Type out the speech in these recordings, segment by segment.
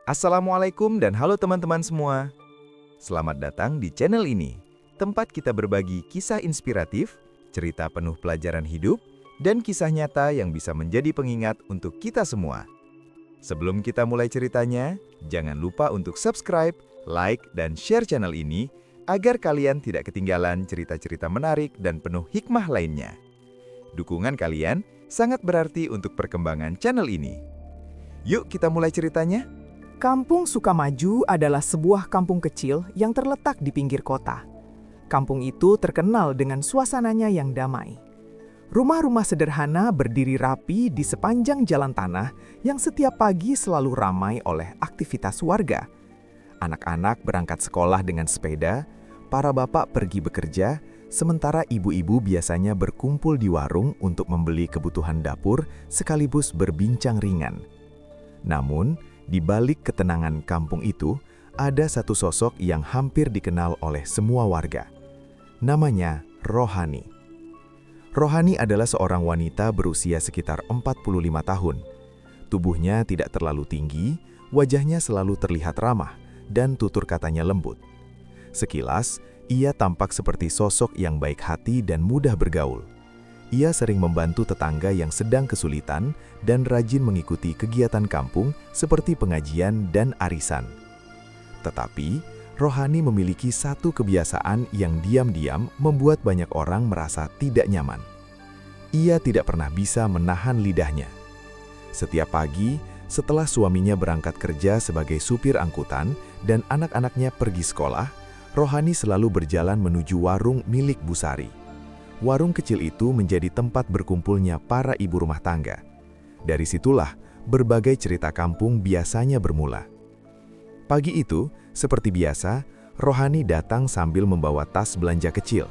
Assalamualaikum dan halo teman-teman semua. Selamat datang di channel ini, tempat kita berbagi kisah inspiratif, cerita penuh pelajaran hidup, dan kisah nyata yang bisa menjadi pengingat untuk kita semua. Sebelum kita mulai ceritanya, jangan lupa untuk subscribe, like, dan share channel ini agar kalian tidak ketinggalan cerita-cerita menarik dan penuh hikmah lainnya. Dukungan kalian sangat berarti untuk perkembangan channel ini. Yuk kita mulai ceritanya. Kampung Sukamaju adalah sebuah kampung kecil yang terletak di pinggir kota. Kampung itu terkenal dengan suasananya yang damai. Rumah-rumah sederhana berdiri rapi di sepanjang jalan tanah yang setiap pagi selalu ramai oleh aktivitas warga. Anak-anak berangkat sekolah dengan sepeda, para bapak pergi bekerja, sementara ibu-ibu biasanya berkumpul di warung untuk membeli kebutuhan dapur sekaligus berbincang ringan. Namun, di balik ketenangan kampung itu, ada satu sosok yang hampir dikenal oleh semua warga. Namanya Rohani. Rohani adalah seorang wanita berusia sekitar 45 tahun. Tubuhnya tidak terlalu tinggi, wajahnya selalu terlihat ramah, dan tutur katanya lembut. Sekilas, ia tampak seperti sosok yang baik hati dan mudah bergaul. Ia sering membantu tetangga yang sedang kesulitan dan rajin mengikuti kegiatan kampung seperti pengajian dan arisan. Tetapi, Rohani memiliki satu kebiasaan yang diam-diam membuat banyak orang merasa tidak nyaman. Ia tidak pernah bisa menahan lidahnya. Setiap pagi, setelah suaminya berangkat kerja sebagai supir angkutan dan anak-anaknya pergi sekolah, Rohani selalu berjalan menuju warung milik Bu Sari. Warung kecil itu menjadi tempat berkumpulnya para ibu rumah tangga. Dari situlah berbagai cerita kampung biasanya bermula. Pagi itu, seperti biasa, Rohani datang sambil membawa tas belanja kecil.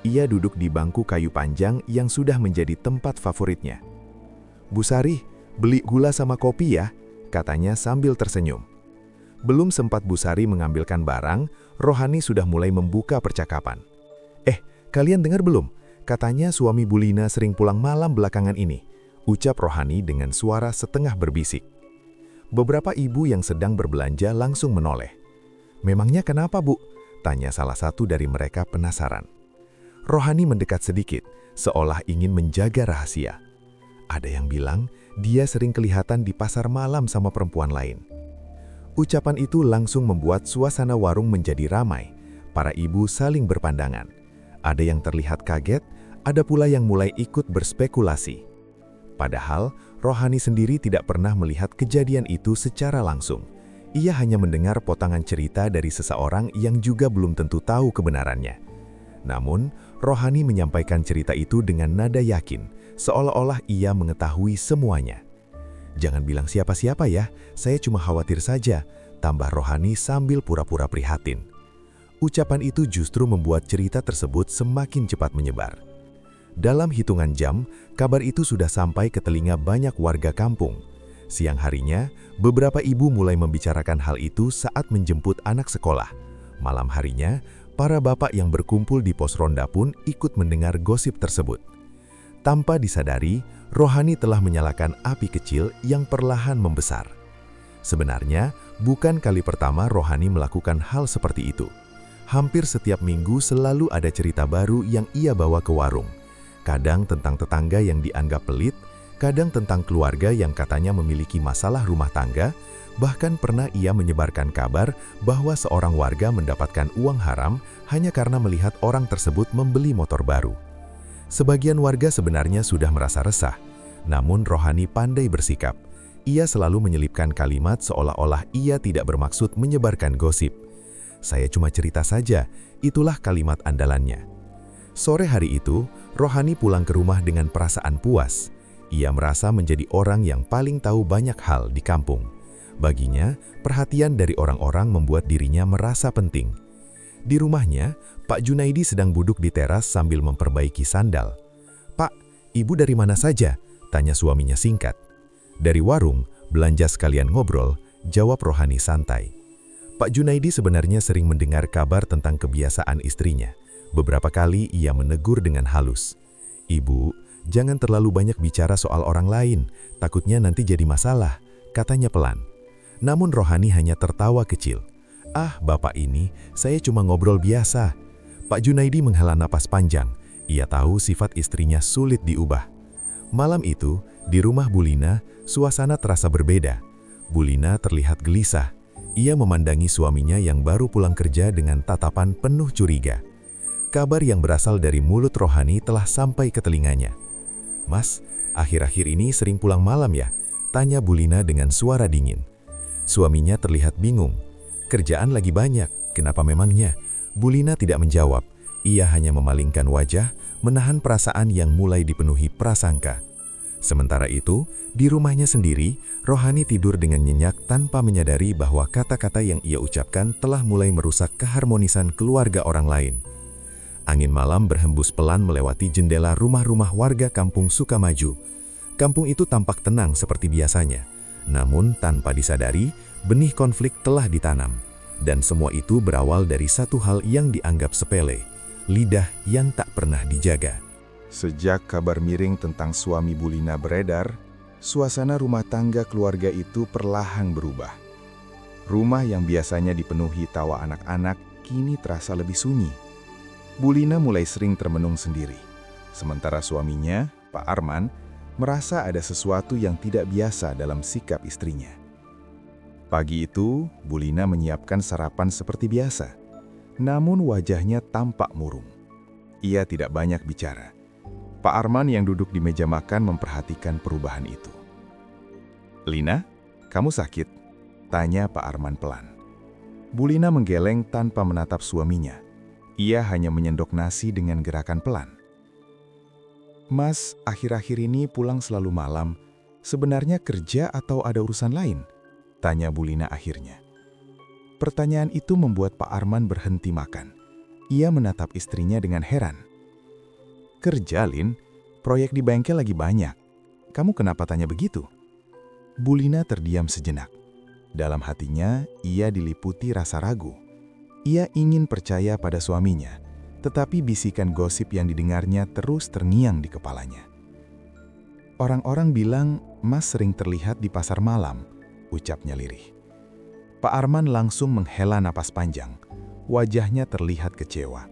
Ia duduk di bangku kayu panjang yang sudah menjadi tempat favoritnya. "Bu Sari, beli gula sama kopi ya," katanya sambil tersenyum. Belum sempat Bu Sari mengambilkan barang, Rohani sudah mulai membuka percakapan. Kalian dengar belum? Katanya suami Bu Lina sering pulang malam belakangan ini," ucap Rohani dengan suara setengah berbisik. Beberapa ibu yang sedang berbelanja langsung menoleh. "Memangnya kenapa, Bu?" tanya salah satu dari mereka penasaran. Rohani mendekat sedikit, seolah ingin menjaga rahasia. Ada yang bilang dia sering kelihatan di pasar malam sama perempuan lain. Ucapan itu langsung membuat suasana warung menjadi ramai. Para ibu saling berpandangan. Ada yang terlihat kaget, ada pula yang mulai ikut berspekulasi. Padahal, Rohani sendiri tidak pernah melihat kejadian itu secara langsung. Ia hanya mendengar potongan cerita dari seseorang yang juga belum tentu tahu kebenarannya. Namun, Rohani menyampaikan cerita itu dengan nada yakin, seolah-olah ia mengetahui semuanya. "Jangan bilang siapa-siapa ya, saya cuma khawatir saja," tambah Rohani sambil pura-pura prihatin. Ucapan itu justru membuat cerita tersebut semakin cepat menyebar. Dalam hitungan jam, kabar itu sudah sampai ke telinga banyak warga kampung. Siang harinya, beberapa ibu mulai membicarakan hal itu saat menjemput anak sekolah. Malam harinya, para bapak yang berkumpul di pos ronda pun ikut mendengar gosip tersebut. Tanpa disadari, Rohani telah menyalakan api kecil yang perlahan membesar. Sebenarnya, bukan kali pertama Rohani melakukan hal seperti itu. Hampir setiap minggu selalu ada cerita baru yang ia bawa ke warung. Kadang tentang tetangga yang dianggap pelit, kadang tentang keluarga yang katanya memiliki masalah rumah tangga, bahkan pernah ia menyebarkan kabar bahwa seorang warga mendapatkan uang haram hanya karena melihat orang tersebut membeli motor baru. Sebagian warga sebenarnya sudah merasa resah, namun Rohani pandai bersikap. Ia selalu menyelipkan kalimat seolah-olah ia tidak bermaksud menyebarkan gosip. "Saya cuma cerita saja," itulah kalimat andalannya. Sore hari itu, Rohani pulang ke rumah dengan perasaan puas. Ia merasa menjadi orang yang paling tahu banyak hal di kampung. Baginya, perhatian dari orang-orang membuat dirinya merasa penting. Di rumahnya, Pak Junaidi sedang duduk di teras sambil memperbaiki sandal. "Pak, ibu dari mana saja?" tanya suaminya singkat. "Dari warung, belanja sekalian ngobrol," jawab Rohani santai. Pak Junaidi sebenarnya sering mendengar kabar tentang kebiasaan istrinya. Beberapa kali ia menegur dengan halus. "Ibu, jangan terlalu banyak bicara soal orang lain, takutnya nanti jadi masalah," katanya pelan. Namun Rohani hanya tertawa kecil. "Ah, Bapak ini, saya cuma ngobrol biasa." Pak Junaidi menghela napas panjang. Ia tahu sifat istrinya sulit diubah. Malam itu, di rumah Bulina, suasana terasa berbeda. Bulina terlihat gelisah. Ia memandangi suaminya yang baru pulang kerja dengan tatapan penuh curiga. Kabar yang berasal dari mulut Rohani telah sampai ke telinganya. "Mas, akhir-akhir ini sering pulang malam ya?" tanya Bulina dengan suara dingin. Suaminya terlihat bingung. "Kerjaan lagi banyak, kenapa memangnya?" Bulina tidak menjawab. Ia hanya memalingkan wajah, menahan perasaan yang mulai dipenuhi prasangka. Sementara itu, di rumahnya sendiri, Rohani tidur dengan nyenyak tanpa menyadari bahwa kata-kata yang ia ucapkan telah mulai merusak keharmonisan keluarga orang lain. Angin malam berhembus pelan melewati jendela rumah-rumah warga kampung Sukamaju. Kampung itu tampak tenang seperti biasanya. Namun, tanpa disadari, benih konflik telah ditanam. Dan semua itu berawal dari satu hal yang dianggap sepele, lidah yang tak pernah dijaga. Sejak kabar miring tentang suami Bulina beredar, suasana rumah tangga keluarga itu perlahan berubah. Rumah yang biasanya dipenuhi tawa anak-anak kini terasa lebih sunyi. Bulina mulai sering termenung sendiri. Sementara suaminya, Pak Arman, merasa ada sesuatu yang tidak biasa dalam sikap istrinya. Pagi itu, Bulina menyiapkan sarapan seperti biasa. Namun wajahnya tampak murung. Ia tidak banyak bicara. Pak Arman yang duduk di meja makan memperhatikan perubahan itu. "Lina, kamu sakit?" tanya Pak Arman pelan. Bulina menggeleng tanpa menatap suaminya. Ia hanya menyendok nasi dengan gerakan pelan. "Mas, akhir-akhir ini pulang selalu malam. Sebenarnya kerja atau ada urusan lain?" tanya Bulina akhirnya. Pertanyaan itu membuat Pak Arman berhenti makan. Ia menatap istrinya dengan heran. "Kerja, Lin? Proyek di bengkel lagi banyak. Kamu kenapa tanya begitu?" Bulina terdiam sejenak. Dalam hatinya, ia diliputi rasa ragu. Ia ingin percaya pada suaminya, tetapi bisikan gosip yang didengarnya terus terngiang di kepalanya. "Orang-orang bilang Mas sering terlihat di pasar malam," ucapnya lirih. Pak Arman langsung menghela napas panjang. Wajahnya terlihat kecewa.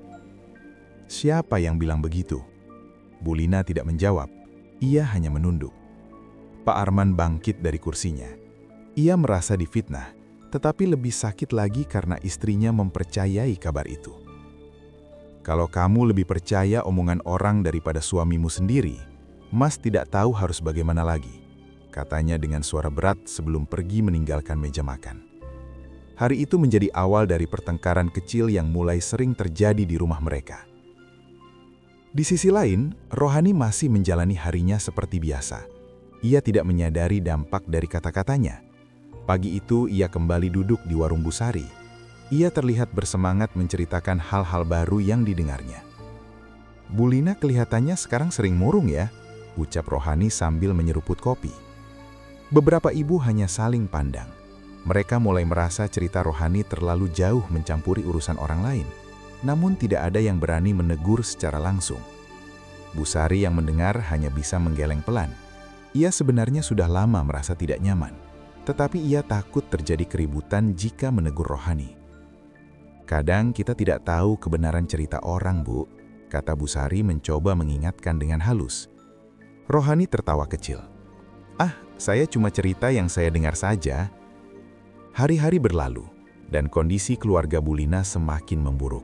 "Siapa yang bilang begitu?" Bulina tidak menjawab. Ia hanya menunduk. Pak Arman bangkit dari kursinya. Ia merasa difitnah, tetapi lebih sakit lagi karena istrinya mempercayai kabar itu. "Kalau kamu lebih percaya omongan orang daripada suamimu sendiri, Mas tidak tahu harus bagaimana lagi," katanya dengan suara berat sebelum pergi meninggalkan meja makan. Hari itu menjadi awal dari pertengkaran kecil yang mulai sering terjadi di rumah mereka. Di sisi lain, Rohani masih menjalani harinya seperti biasa. Ia tidak menyadari dampak dari kata-katanya. Pagi itu ia kembali duduk di warung Busari. Ia terlihat bersemangat menceritakan hal-hal baru yang didengarnya. "Bulina kelihatannya sekarang sering murung ya," ucap Rohani sambil menyeruput kopi. Beberapa ibu hanya saling pandang. Mereka mulai merasa cerita Rohani terlalu jauh mencampuri urusan orang lain, namun tidak ada yang berani menegur secara langsung. Busari yang mendengar hanya bisa menggeleng pelan. Ia sebenarnya sudah lama merasa tidak nyaman, tetapi ia takut terjadi keributan jika menegur Rohani. "Kadang kita tidak tahu kebenaran cerita orang, Bu," kata Busari mencoba mengingatkan dengan halus. Rohani tertawa kecil. "Ah, saya cuma cerita yang saya dengar saja." Hari-hari berlalu, dan kondisi keluarga Bulina semakin memburuk.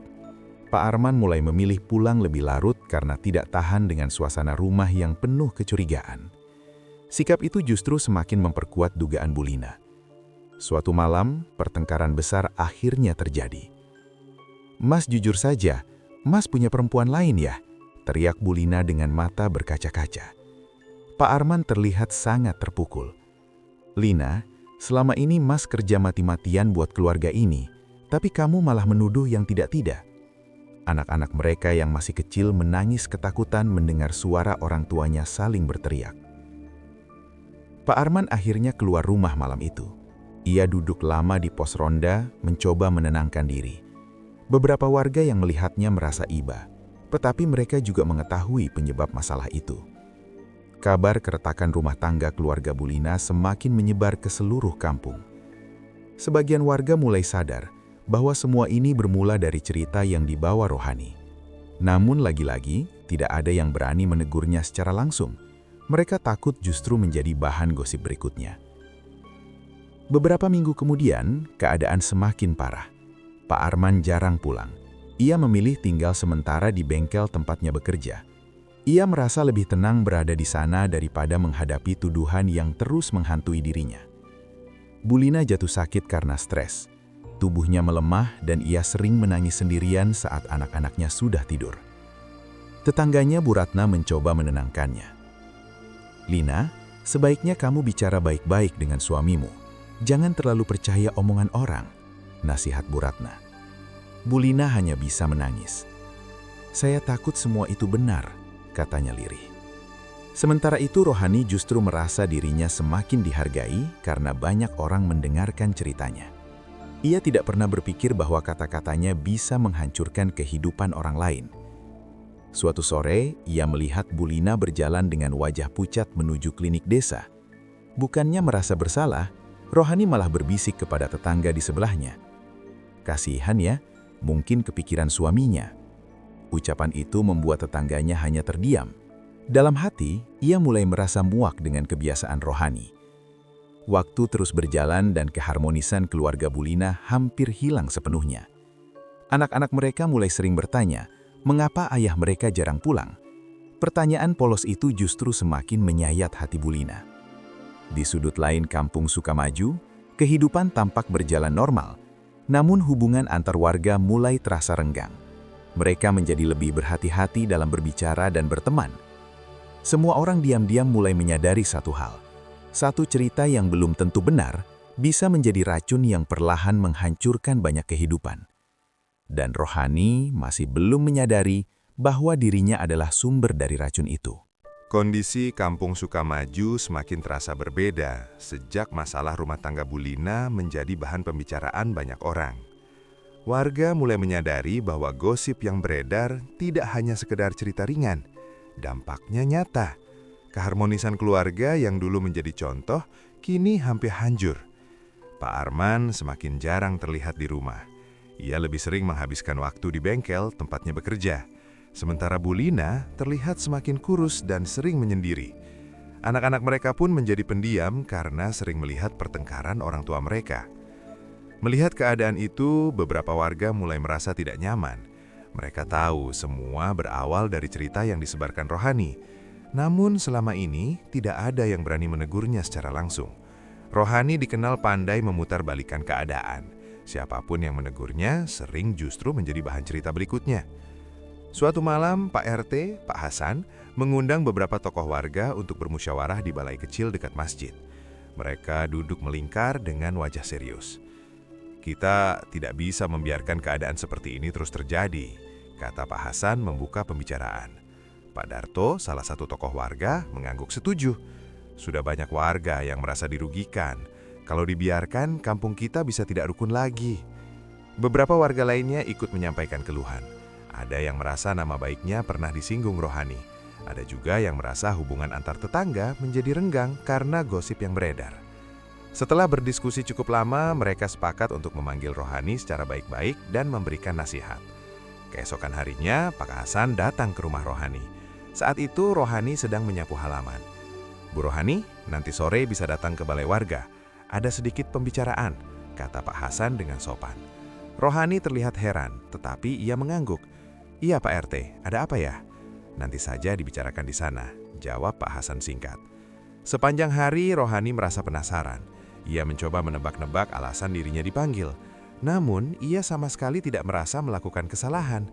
Pak Arman mulai memilih pulang lebih larut karena tidak tahan dengan suasana rumah yang penuh kecurigaan. Sikap itu justru semakin memperkuat dugaan Bulina. Suatu malam, pertengkaran besar akhirnya terjadi. "Mas jujur saja, Mas punya perempuan lain ya?" teriak Bulina dengan mata berkaca-kaca. Pak Arman terlihat sangat terpukul. "Lina, selama ini Mas kerja mati-matian buat keluarga ini, tapi kamu malah menuduh yang tidak-tidak." Anak-anak mereka yang masih kecil menangis ketakutan mendengar suara orang tuanya saling berteriak. Pak Arman akhirnya keluar rumah malam itu. Ia duduk lama di pos ronda, mencoba menenangkan diri. Beberapa warga yang melihatnya merasa iba, tetapi mereka juga mengetahui penyebab masalah itu. Kabar keretakan rumah tangga keluarga Bulina semakin menyebar ke seluruh kampung. Sebagian warga mulai sadar bahwa semua ini bermula dari cerita yang dibawa rohani. Namun lagi-lagi, tidak ada yang berani menegurnya secara langsung. Mereka takut justru menjadi bahan gosip berikutnya. Beberapa minggu kemudian, keadaan semakin parah. Pak Arman jarang pulang. Ia memilih tinggal sementara di bengkel tempatnya bekerja. Ia merasa lebih tenang berada di sana daripada menghadapi tuduhan yang terus menghantui dirinya. Bulina jatuh sakit karena stres. Tubuhnya melemah dan ia sering menangis sendirian saat anak-anaknya sudah tidur. Tetangganya Bu Ratna mencoba menenangkannya. "Lina, sebaiknya kamu bicara baik-baik dengan suamimu. Jangan terlalu percaya omongan orang," nasihat Bu Ratna. Bu Lina hanya bisa menangis. "Saya takut semua itu benar," katanya lirih. Sementara itu Rohani justru merasa dirinya semakin dihargai karena banyak orang mendengarkan ceritanya. Ia tidak pernah berpikir bahwa kata-katanya bisa menghancurkan kehidupan orang lain. Suatu sore, ia melihat Bu Lina berjalan dengan wajah pucat menuju klinik desa. Bukannya merasa bersalah, Rohani malah berbisik kepada tetangga di sebelahnya. "Kasihan ya, mungkin kepikiran suaminya." Ucapan itu membuat tetangganya hanya terdiam. Dalam hati, ia mulai merasa muak dengan kebiasaan Rohani. Waktu terus berjalan dan keharmonisan keluarga Bu Lina hampir hilang sepenuhnya. Anak-anak mereka mulai sering bertanya, mengapa ayah mereka jarang pulang? Pertanyaan polos itu justru semakin menyayat hati Bu Lina. Di sudut lain kampung Sukamaju, kehidupan tampak berjalan normal, namun hubungan antar warga mulai terasa renggang. Mereka menjadi lebih berhati-hati dalam berbicara dan berteman. Semua orang diam-diam mulai menyadari satu hal. Satu cerita yang belum tentu benar bisa menjadi racun yang perlahan menghancurkan banyak kehidupan. Dan Rohani masih belum menyadari bahwa dirinya adalah sumber dari racun itu. Kondisi kampung Sukamaju semakin terasa berbeda sejak masalah rumah tangga Bu Lina menjadi bahan pembicaraan banyak orang. Warga mulai menyadari bahwa gosip yang beredar tidak hanya sekedar cerita ringan. Dampaknya nyata. Keharmonisan keluarga yang dulu menjadi contoh, kini hampir hancur. Pak Arman semakin jarang terlihat di rumah. Ia lebih sering menghabiskan waktu di bengkel tempatnya bekerja. Sementara Bu Lina terlihat semakin kurus dan sering menyendiri. Anak-anak mereka pun menjadi pendiam karena sering melihat pertengkaran orang tua mereka. Melihat keadaan itu, beberapa warga mulai merasa tidak nyaman. Mereka tahu semua berawal dari cerita yang disebarkan Rohani. Namun selama ini tidak ada yang berani menegurnya secara langsung. Rohani dikenal pandai memutarbalikkan keadaan. Siapapun yang menegurnya sering justru menjadi bahan cerita berikutnya. Suatu malam, Pak RT, Pak Hasan, mengundang beberapa tokoh warga untuk bermusyawarah di balai kecil dekat masjid. Mereka duduk melingkar dengan wajah serius. "Kita tidak bisa membiarkan keadaan seperti ini terus terjadi," kata Pak Hasan membuka pembicaraan. Pak Darto, salah satu tokoh warga, mengangguk setuju. "Sudah banyak warga yang merasa dirugikan. Kalau dibiarkan, kampung kita bisa tidak rukun lagi." Beberapa warga lainnya ikut menyampaikan keluhan. Ada yang merasa nama baiknya pernah disinggung Rohani. Ada juga yang merasa hubungan antar tetangga menjadi renggang karena gosip yang beredar. Setelah berdiskusi cukup lama, mereka sepakat untuk memanggil Rohani secara baik-baik dan memberikan nasihat. Keesokan harinya, Pak Hasan datang ke rumah Rohani. Saat itu Rohani sedang menyapu halaman. "Bu Rohani, nanti sore bisa datang ke balai warga. Ada sedikit pembicaraan," kata Pak Hasan dengan sopan. Rohani terlihat heran, tetapi ia mengangguk. "Iya Pak RT, ada apa ya?" "Nanti saja dibicarakan di sana," jawab Pak Hasan singkat. Sepanjang hari Rohani merasa penasaran. Ia mencoba menebak-nebak alasan dirinya dipanggil. Namun, ia sama sekali tidak merasa melakukan kesalahan.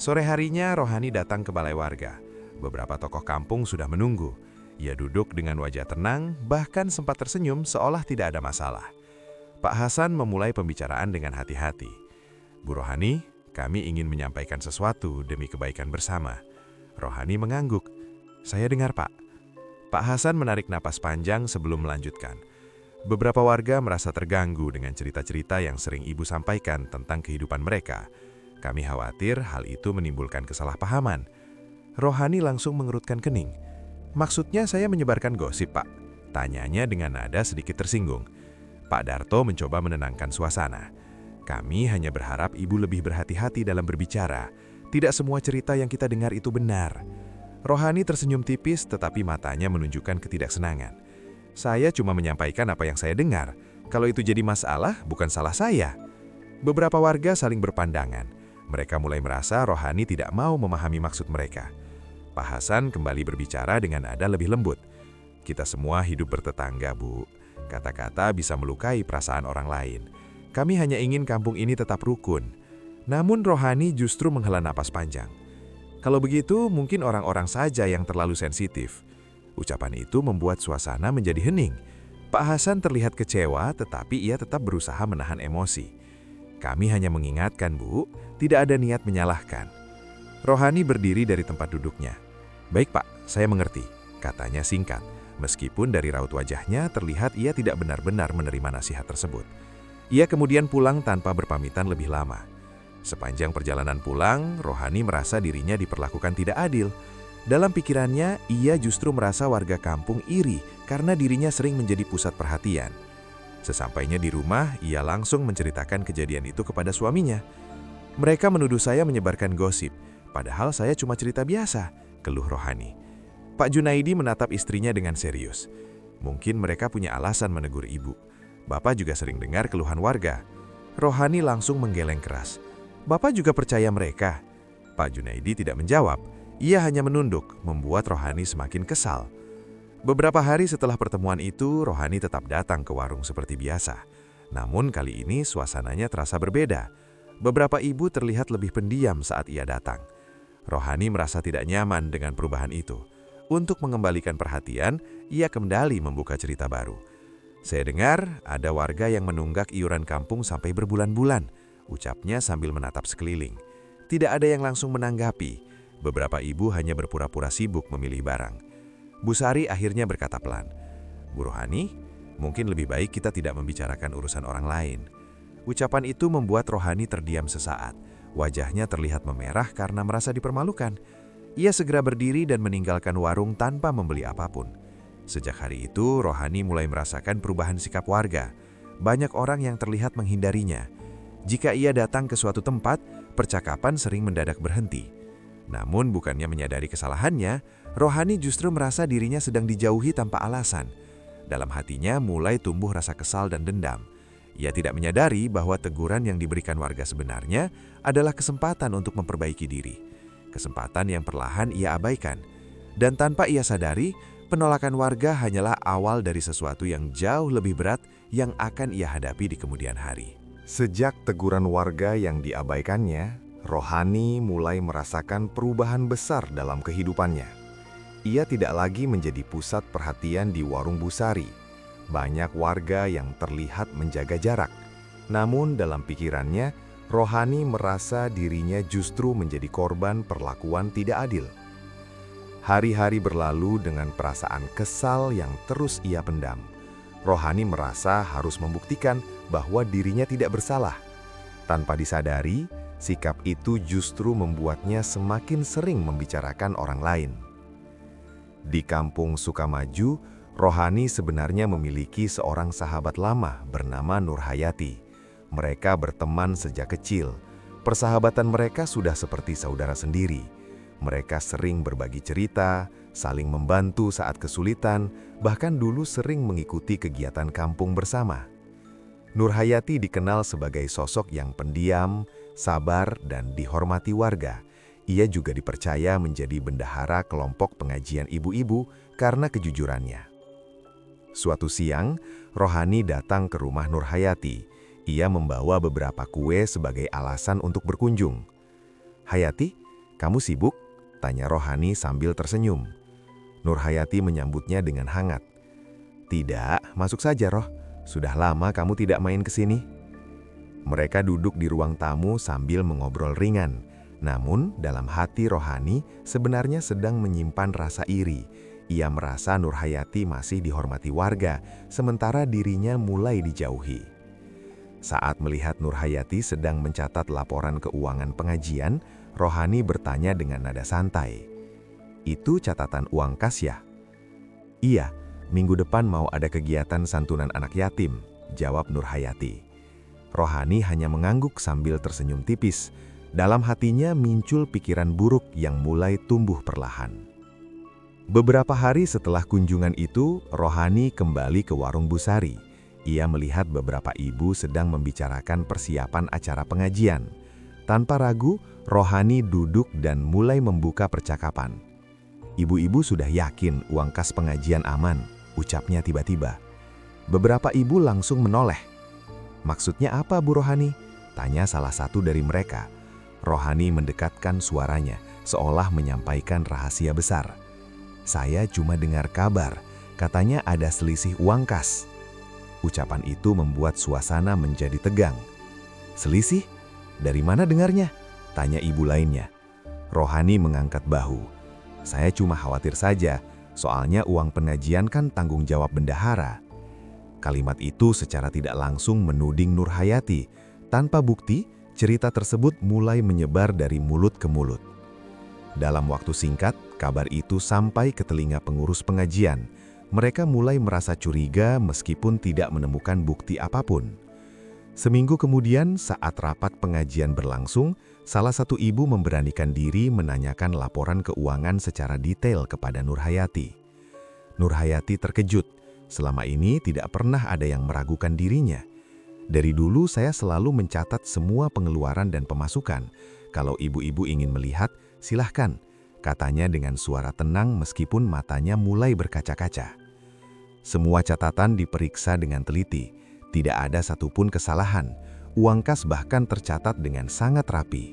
Sore harinya, Rohani datang ke balai warga. Beberapa tokoh kampung sudah menunggu. Ia duduk dengan wajah tenang, bahkan sempat tersenyum seolah tidak ada masalah. Pak Hasan memulai pembicaraan dengan hati-hati. "Bu Rohani, kami ingin menyampaikan sesuatu demi kebaikan bersama." Rohani mengangguk. "Saya dengar, Pak." Pak Hasan menarik napas panjang sebelum melanjutkan. Beberapa warga merasa terganggu dengan cerita-cerita yang sering ibu sampaikan tentang kehidupan mereka. Kami khawatir hal itu menimbulkan kesalahpahaman. Rohani langsung mengerutkan kening. "Maksudnya saya menyebarkan gosip, Pak?" Tanyanya dengan nada sedikit tersinggung. Pak Darto mencoba menenangkan suasana. Kami hanya berharap ibu lebih berhati-hati dalam berbicara. Tidak semua cerita yang kita dengar itu benar. Rohani tersenyum tipis tetapi matanya menunjukkan ketidaksenangan. Saya cuma menyampaikan apa yang saya dengar. Kalau itu jadi masalah, bukan salah saya. Beberapa warga saling berpandangan. Mereka mulai merasa Rohani tidak mau memahami maksud mereka. Pak Hasan kembali berbicara dengan nada lebih lembut. Kita semua hidup bertetangga, Bu. Kata-kata bisa melukai perasaan orang lain. Kami hanya ingin kampung ini tetap rukun. Namun Rohani justru menghela napas panjang. Kalau begitu, mungkin orang-orang saja yang terlalu sensitif. Ucapan itu membuat suasana menjadi hening. Pak Hasan terlihat kecewa, tetapi ia tetap berusaha menahan emosi. Kami hanya mengingatkan, Bu, tidak ada niat menyalahkan. Rohani berdiri dari tempat duduknya. Baik, Pak, saya mengerti, katanya singkat. Meskipun dari raut wajahnya terlihat ia tidak benar-benar menerima nasihat tersebut. Ia kemudian pulang tanpa berpamitan lebih lama. Sepanjang perjalanan pulang, Rohani merasa dirinya diperlakukan tidak adil. Dalam pikirannya, ia justru merasa warga kampung iri karena dirinya sering menjadi pusat perhatian. Sesampainya di rumah, ia langsung menceritakan kejadian itu kepada suaminya. Mereka menuduh saya menyebarkan gosip, padahal saya cuma cerita biasa, keluh Rohani. Pak Junaidi menatap istrinya dengan serius. Mungkin mereka punya alasan menegur ibu. Bapak juga sering dengar keluhan warga. Rohani langsung menggeleng keras. Bapak juga percaya mereka? Pak Junaidi tidak menjawab. Ia hanya menunduk, membuat Rohani semakin kesal. Beberapa hari setelah pertemuan itu, Rohani tetap datang ke warung seperti biasa. Namun kali ini suasananya terasa berbeda. Beberapa ibu terlihat lebih pendiam saat ia datang. Rohani merasa tidak nyaman dengan perubahan itu. Untuk mengembalikan perhatian, ia kembali membuka cerita baru. Saya dengar ada warga yang menunggak iuran kampung sampai berbulan-bulan, ucapnya sambil menatap sekeliling. Tidak ada yang langsung menanggapi. Beberapa ibu hanya berpura-pura sibuk memilih barang. Bu Sari akhirnya berkata pelan, Bu Rohani, mungkin lebih baik kita tidak membicarakan urusan orang lain. Ucapan itu membuat Rohani terdiam sesaat. Wajahnya terlihat memerah karena merasa dipermalukan. Ia segera berdiri dan meninggalkan warung tanpa membeli apapun. Sejak hari itu, Rohani mulai merasakan perubahan sikap warga. Banyak orang yang terlihat menghindarinya. Jika ia datang ke suatu tempat, percakapan sering mendadak berhenti. Namun bukannya menyadari kesalahannya, Rohani justru merasa dirinya sedang dijauhi tanpa alasan. Dalam hatinya mulai tumbuh rasa kesal dan dendam. Ia tidak menyadari bahwa teguran yang diberikan warga sebenarnya adalah kesempatan untuk memperbaiki diri. Kesempatan yang perlahan ia abaikan. Dan tanpa ia sadari, penolakan warga hanyalah awal dari sesuatu yang jauh lebih berat yang akan ia hadapi di kemudian hari. Sejak teguran warga yang diabaikannya, Rohani mulai merasakan perubahan besar dalam kehidupannya. Ia tidak lagi menjadi pusat perhatian di warung Bu Sari. Banyak warga yang terlihat menjaga jarak. Namun dalam pikirannya, Rohani merasa dirinya justru menjadi korban perlakuan tidak adil. Hari-hari berlalu dengan perasaan kesal yang terus ia pendam. Rohani merasa harus membuktikan bahwa dirinya tidak bersalah. Tanpa disadari, sikap itu justru membuatnya semakin sering membicarakan orang lain. Di kampung Sukamaju, Rohani sebenarnya memiliki seorang sahabat lama bernama Nurhayati. Mereka berteman sejak kecil. Persahabatan mereka sudah seperti saudara sendiri. Mereka sering berbagi cerita, saling membantu saat kesulitan, bahkan dulu sering mengikuti kegiatan kampung bersama. Nurhayati dikenal sebagai sosok yang pendiam, sabar, dan dihormati warga. Ia juga dipercaya menjadi bendahara kelompok pengajian ibu-ibu karena kejujurannya. Suatu siang, Rohani datang ke rumah Nurhayati. Ia membawa beberapa kue sebagai alasan untuk berkunjung. "Hayati, kamu sibuk?" tanya Rohani sambil tersenyum. Nurhayati menyambutnya dengan hangat. "Tidak, masuk saja, Roh. Sudah lama kamu tidak main ke sini." Mereka duduk di ruang tamu sambil mengobrol ringan. Namun, dalam hati Rohani sebenarnya sedang menyimpan rasa iri. Ia merasa Nurhayati masih dihormati warga, sementara dirinya mulai dijauhi. Saat melihat Nurhayati sedang mencatat laporan keuangan pengajian, Rohani bertanya dengan nada santai, "Itu catatan uang kas ya?" "Iya, minggu depan mau ada kegiatan santunan anak yatim," jawab Nurhayati. Rohani hanya mengangguk sambil tersenyum tipis. Dalam hatinya muncul pikiran buruk yang mulai tumbuh perlahan. Beberapa hari setelah kunjungan itu, Rohani kembali ke warung Bu Sari. Ia melihat beberapa ibu sedang membicarakan persiapan acara pengajian. Tanpa ragu, Rohani duduk dan mulai membuka percakapan. Ibu-ibu sudah yakin uang kas pengajian aman, ucapnya tiba-tiba. Beberapa ibu langsung menoleh. "Maksudnya apa, Bu Rohani?" tanya salah satu dari mereka. Rohani mendekatkan suaranya, seolah menyampaikan rahasia besar. "Saya cuma dengar kabar, katanya ada selisih uang kas." Ucapan itu membuat suasana menjadi tegang. "Selisih? Dari mana dengarnya?" tanya ibu lainnya. Rohani mengangkat bahu. "Saya cuma khawatir saja, soalnya uang pengajian kan tanggung jawab bendahara." Kalimat itu secara tidak langsung menuding Nurhayati. Tanpa bukti, cerita tersebut mulai menyebar dari mulut ke mulut. Dalam waktu singkat, kabar itu sampai ke telinga pengurus pengajian. Mereka mulai merasa curiga meskipun tidak menemukan bukti apapun. Seminggu kemudian, saat rapat pengajian berlangsung, salah satu ibu memberanikan diri menanyakan laporan keuangan secara detail kepada Nurhayati. Nurhayati terkejut. Selama ini tidak pernah ada yang meragukan dirinya. "Dari dulu saya selalu mencatat semua pengeluaran dan pemasukan. Kalau ibu-ibu ingin melihat, silahkan," katanya dengan suara tenang meskipun matanya mulai berkaca-kaca. Semua catatan diperiksa dengan teliti. Tidak ada satupun kesalahan. Uang kas bahkan tercatat dengan sangat rapi.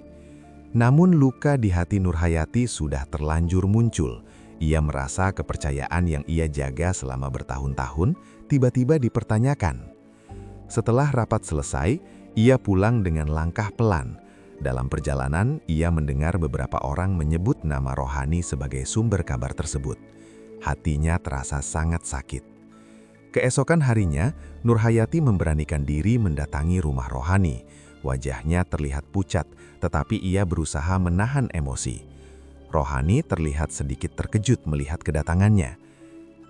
Namun luka di hati Nurhayati sudah terlanjur muncul. Ia merasa kepercayaan yang ia jaga selama bertahun-tahun tiba-tiba dipertanyakan. Setelah rapat selesai, ia pulang dengan langkah pelan. Dalam perjalanan, ia mendengar beberapa orang menyebut nama Rohani sebagai sumber kabar tersebut. Hatinya terasa sangat sakit. Keesokan harinya, Nurhayati memberanikan diri mendatangi rumah Rohani. Wajahnya terlihat pucat, tetapi ia berusaha menahan emosi. Rohani terlihat sedikit terkejut melihat kedatangannya.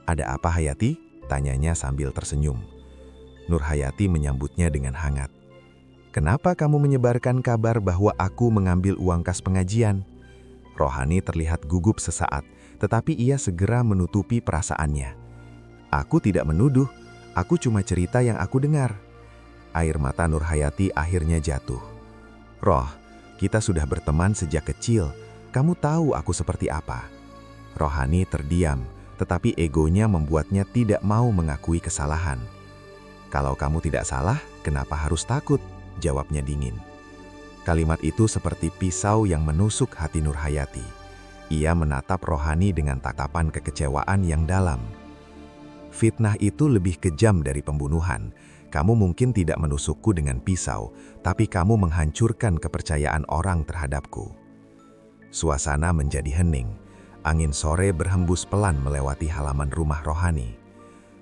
"Ada apa, Hayati?" tanyanya sambil tersenyum. Nurhayati menyambutnya dengan hangat. "Kenapa kamu menyebarkan kabar bahwa aku mengambil uang kas pengajian?" Rohani terlihat gugup sesaat, tetapi ia segera menutupi perasaannya. "Aku tidak menuduh, aku cuma cerita yang aku dengar." Air mata Nurhayati akhirnya jatuh. "Roh, kita sudah berteman sejak kecil. Kamu tahu aku seperti apa." Rohani terdiam, tetapi egonya membuatnya tidak mau mengakui kesalahan. "Kalau kamu tidak salah, kenapa harus takut?" jawabnya dingin. Kalimat itu seperti pisau yang menusuk hati Nurhayati. Ia menatap Rohani dengan tatapan kekecewaan yang dalam. "Fitnah itu lebih kejam dari pembunuhan. Kamu mungkin tidak menusukku dengan pisau, tapi kamu menghancurkan kepercayaan orang terhadapku." Suasana menjadi hening. Angin sore berhembus pelan melewati halaman rumah Rohani.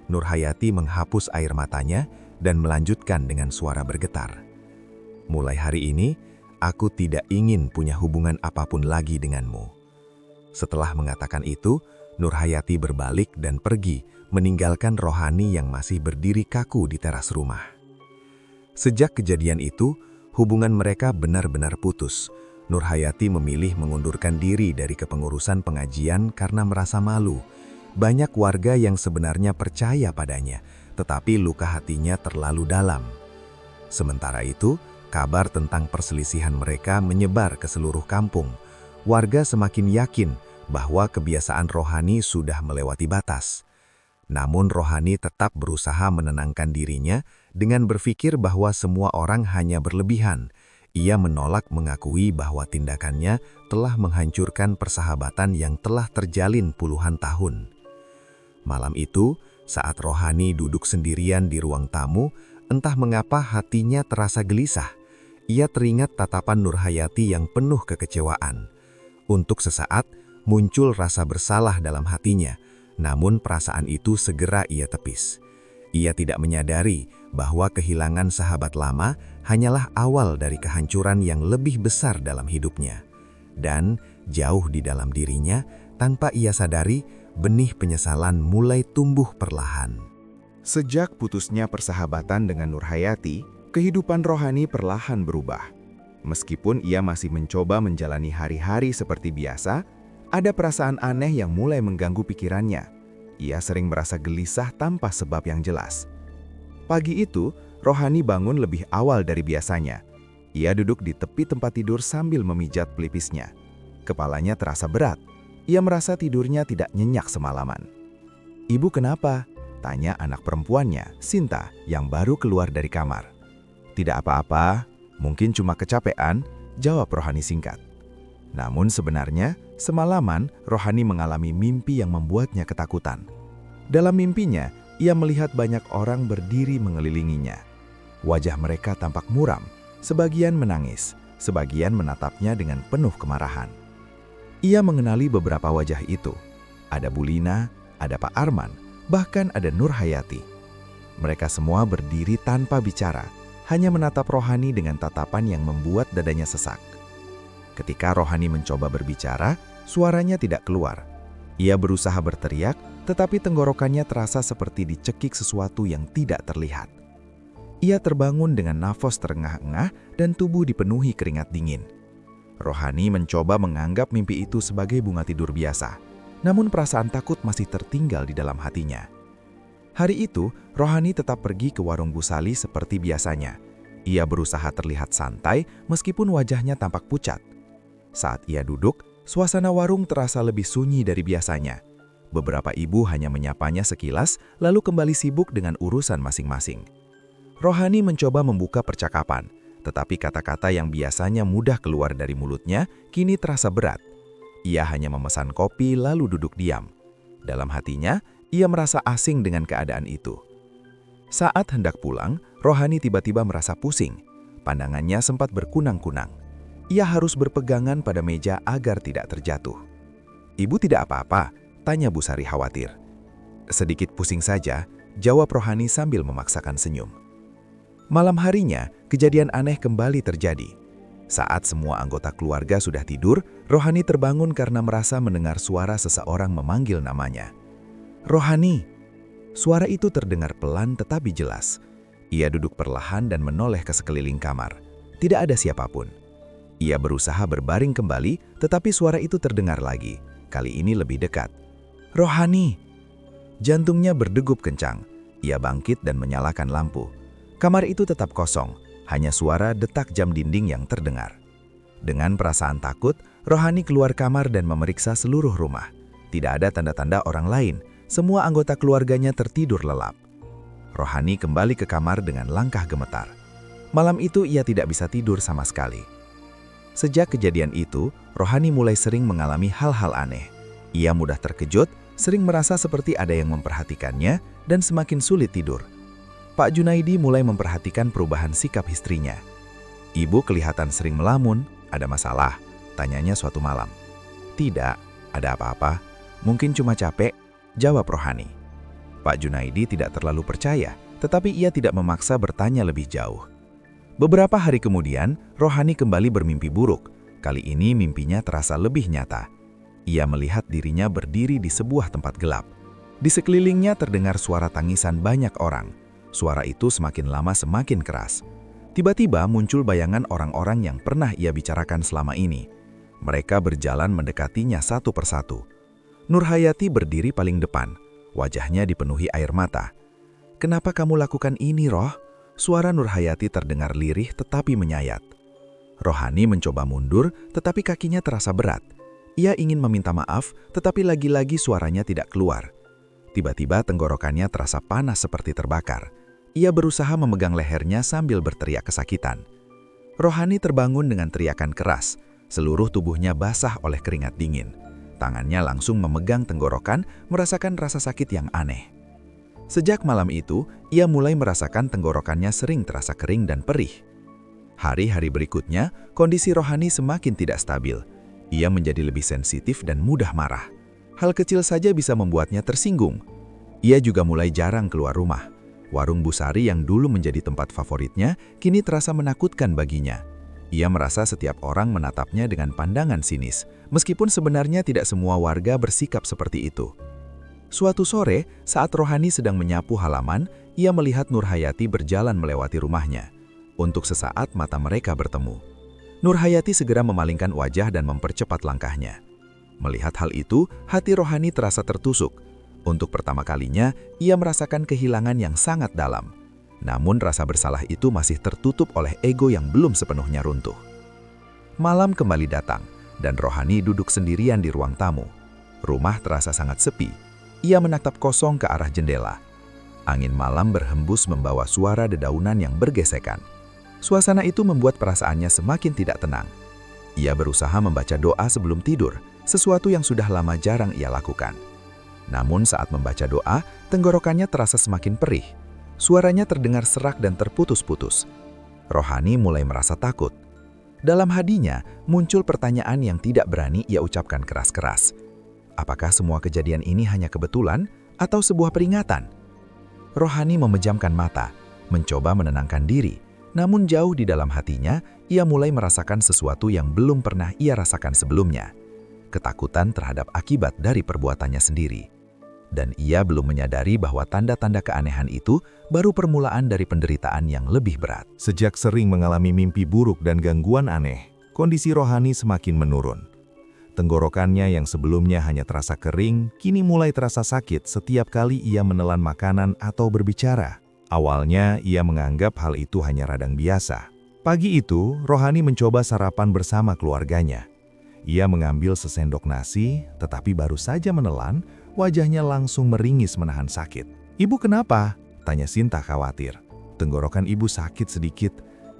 Nurhayati menghapus air matanya dan melanjutkan dengan suara bergetar. "Mulai hari ini, aku tidak ingin punya hubungan apapun lagi denganmu." Setelah mengatakan itu, Nurhayati berbalik dan pergi, meninggalkan Rohani yang masih berdiri kaku di teras rumah. Sejak kejadian itu, hubungan mereka benar-benar putus. Nurhayati memilih mengundurkan diri dari kepengurusan pengajian karena merasa malu. Banyak warga yang sebenarnya percaya padanya, tetapi luka hatinya terlalu dalam. Sementara itu, kabar tentang perselisihan mereka menyebar ke seluruh kampung. Warga semakin yakin bahwa kebiasaan Rohani sudah melewati batas. Namun Rohani tetap berusaha menenangkan dirinya dengan berpikir bahwa semua orang hanya berlebihan. Ia menolak mengakui bahwa tindakannya telah menghancurkan persahabatan yang telah terjalin puluhan tahun. Malam itu, saat Rohani duduk sendirian di ruang tamu, entah mengapa hatinya terasa gelisah. Ia teringat tatapan Nurhayati yang penuh kekecewaan. Untuk sesaat, muncul rasa bersalah dalam hatinya, namun perasaan itu segera ia tepis. Ia tidak menyadari bahwa kehilangan sahabat lama hanyalah awal dari kehancuran yang lebih besar dalam hidupnya. Dan jauh di dalam dirinya, tanpa ia sadari, benih penyesalan mulai tumbuh perlahan. Sejak putusnya persahabatan dengan Nurhayati, kehidupan rohani perlahan berubah. Meskipun ia masih mencoba menjalani hari-hari seperti biasa, ada perasaan aneh yang mulai mengganggu pikirannya. Ia sering merasa gelisah tanpa sebab yang jelas. Pagi itu, Rohani bangun lebih awal dari biasanya. Ia duduk di tepi tempat tidur sambil memijat pelipisnya. Kepalanya terasa berat. Ia merasa tidurnya tidak nyenyak semalaman. "Ibu kenapa?" tanya anak perempuannya, Sinta, yang baru keluar dari kamar. "Tidak apa-apa, mungkin cuma kecapean," jawab Rohani singkat. Namun sebenarnya, semalaman Rohani mengalami mimpi yang membuatnya ketakutan. Dalam mimpinya, ia melihat banyak orang berdiri mengelilinginya. Wajah mereka tampak muram, sebagian menangis, sebagian menatapnya dengan penuh kemarahan. Ia mengenali beberapa wajah itu. Ada Bulina, ada Pak Arman, bahkan ada Nurhayati. Mereka semua berdiri tanpa bicara, hanya menatap Rohani dengan tatapan yang membuat dadanya sesak. Ketika Rohani mencoba berbicara, suaranya tidak keluar. Ia berusaha berteriak, tetapi tenggorokannya terasa seperti dicekik sesuatu yang tidak terlihat. Ia terbangun dengan nafas terengah-engah dan tubuh dipenuhi keringat dingin. Rohani mencoba menganggap mimpi itu sebagai bunga tidur biasa, namun perasaan takut masih tertinggal di dalam hatinya. Hari itu, Rohani tetap pergi ke warung Bu Sali seperti biasanya. Ia berusaha terlihat santai meskipun wajahnya tampak pucat. Saat ia duduk, suasana warung terasa lebih sunyi dari biasanya. Beberapa ibu hanya menyapanya sekilas, lalu kembali sibuk dengan urusan masing-masing. Rohani mencoba membuka percakapan, tetapi kata-kata yang biasanya mudah keluar dari mulutnya kini terasa berat. Ia hanya memesan kopi lalu duduk diam. Dalam hatinya, ia merasa asing dengan keadaan itu. Saat hendak pulang, Rohani tiba-tiba merasa pusing. Pandangannya sempat berkunang-kunang. Ia harus berpegangan pada meja agar tidak terjatuh. "Ibu tidak apa-apa?" tanya Bu Sari khawatir. "Sedikit pusing saja," jawab Rohani sambil memaksakan senyum. Malam harinya, kejadian aneh kembali terjadi. Saat semua anggota keluarga sudah tidur, Rohani terbangun karena merasa mendengar suara seseorang memanggil namanya. "Rohani!" Suara itu terdengar pelan tetapi jelas. Ia duduk perlahan dan menoleh ke sekeliling kamar. Tidak ada siapapun. Ia berusaha berbaring kembali, tetapi suara itu terdengar lagi. Kali ini lebih dekat. "Rohani!" Jantungnya berdegup kencang. Ia bangkit dan menyalakan lampu. Kamar itu tetap kosong, hanya suara detak jam dinding yang terdengar. Dengan perasaan takut, Rohani keluar kamar dan memeriksa seluruh rumah. Tidak ada tanda-tanda orang lain, semua anggota keluarganya tertidur lelap. Rohani kembali ke kamar dengan langkah gemetar. Malam itu ia tidak bisa tidur sama sekali. Sejak kejadian itu, Rohani mulai sering mengalami hal-hal aneh. Ia mudah terkejut, sering merasa seperti ada yang memperhatikannya, dan semakin sulit tidur. Pak Junaidi mulai memperhatikan perubahan sikap istrinya. "Ibu kelihatan sering melamun, ada masalah?" tanyanya suatu malam. "Tidak, ada apa-apa. Mungkin cuma capek," jawab Rohani. Pak Junaidi tidak terlalu percaya, tetapi ia tidak memaksa bertanya lebih jauh. Beberapa hari kemudian, Rohani kembali bermimpi buruk. Kali ini mimpinya terasa lebih nyata. Ia melihat dirinya berdiri di sebuah tempat gelap. Di sekelilingnya terdengar suara tangisan banyak orang. Suara itu semakin lama semakin keras. Tiba-tiba muncul bayangan orang-orang yang pernah ia bicarakan selama ini. Mereka berjalan mendekatinya satu persatu. Nurhayati berdiri paling depan. Wajahnya dipenuhi air mata. "Kenapa kamu lakukan ini, Roh?" Suara Nurhayati terdengar lirih tetapi menyayat. Rohani mencoba mundur, tetapi kakinya terasa berat. Ia ingin meminta maaf, tetapi lagi-lagi suaranya tidak keluar. Tiba-tiba tenggorokannya terasa panas seperti terbakar. Ia berusaha memegang lehernya sambil berteriak kesakitan. Rohani terbangun dengan teriakan keras. Seluruh tubuhnya basah oleh keringat dingin. Tangannya langsung memegang tenggorokan, merasakan rasa sakit yang aneh. Sejak malam itu, ia mulai merasakan tenggorokannya sering terasa kering dan perih. Hari-hari berikutnya, kondisi Rohani semakin tidak stabil. Ia menjadi lebih sensitif dan mudah marah. Hal kecil saja bisa membuatnya tersinggung. Ia juga mulai jarang keluar rumah. Warung Bu Sari yang dulu menjadi tempat favoritnya, kini terasa menakutkan baginya. Ia merasa setiap orang menatapnya dengan pandangan sinis, meskipun sebenarnya tidak semua warga bersikap seperti itu. Suatu sore, saat Rohani sedang menyapu halaman, ia melihat Nurhayati berjalan melewati rumahnya. Untuk sesaat mata mereka bertemu. Nurhayati segera memalingkan wajah dan mempercepat langkahnya. Melihat hal itu, hati Rohani terasa tertusuk. Untuk pertama kalinya, ia merasakan kehilangan yang sangat dalam. Namun rasa bersalah itu masih tertutup oleh ego yang belum sepenuhnya runtuh. Malam kembali datang, dan Rohani duduk sendirian di ruang tamu. Rumah terasa sangat sepi. Ia menatap kosong ke arah jendela. Angin malam berhembus membawa suara dedaunan yang bergesekan. Suasana itu membuat perasaannya semakin tidak tenang. Ia berusaha membaca doa sebelum tidur, sesuatu yang sudah lama jarang ia lakukan. Namun saat membaca doa, tenggorokannya terasa semakin perih. Suaranya terdengar serak dan terputus-putus. Rohani mulai merasa takut. Dalam hatinya muncul pertanyaan yang tidak berani ia ucapkan keras-keras. Apakah semua kejadian ini hanya kebetulan atau sebuah peringatan? Rohani memejamkan mata, mencoba menenangkan diri. Namun jauh di dalam hatinya, ia mulai merasakan sesuatu yang belum pernah ia rasakan sebelumnya. Ketakutan terhadap akibat dari perbuatannya sendiri. Dan ia belum menyadari bahwa tanda-tanda keanehan itu baru permulaan dari penderitaan yang lebih berat. Sejak sering mengalami mimpi buruk dan gangguan aneh, kondisi Rohani semakin menurun. Tenggorokannya yang sebelumnya hanya terasa kering, kini mulai terasa sakit setiap kali ia menelan makanan atau berbicara. Awalnya, ia menganggap hal itu hanya radang biasa. Pagi itu, Rohani mencoba sarapan bersama keluarganya. Ia mengambil sesendok nasi, tetapi baru saja menelan, wajahnya langsung meringis menahan sakit. "Ibu kenapa?" tanya Sinta khawatir. "Tenggorokan ibu sakit sedikit,"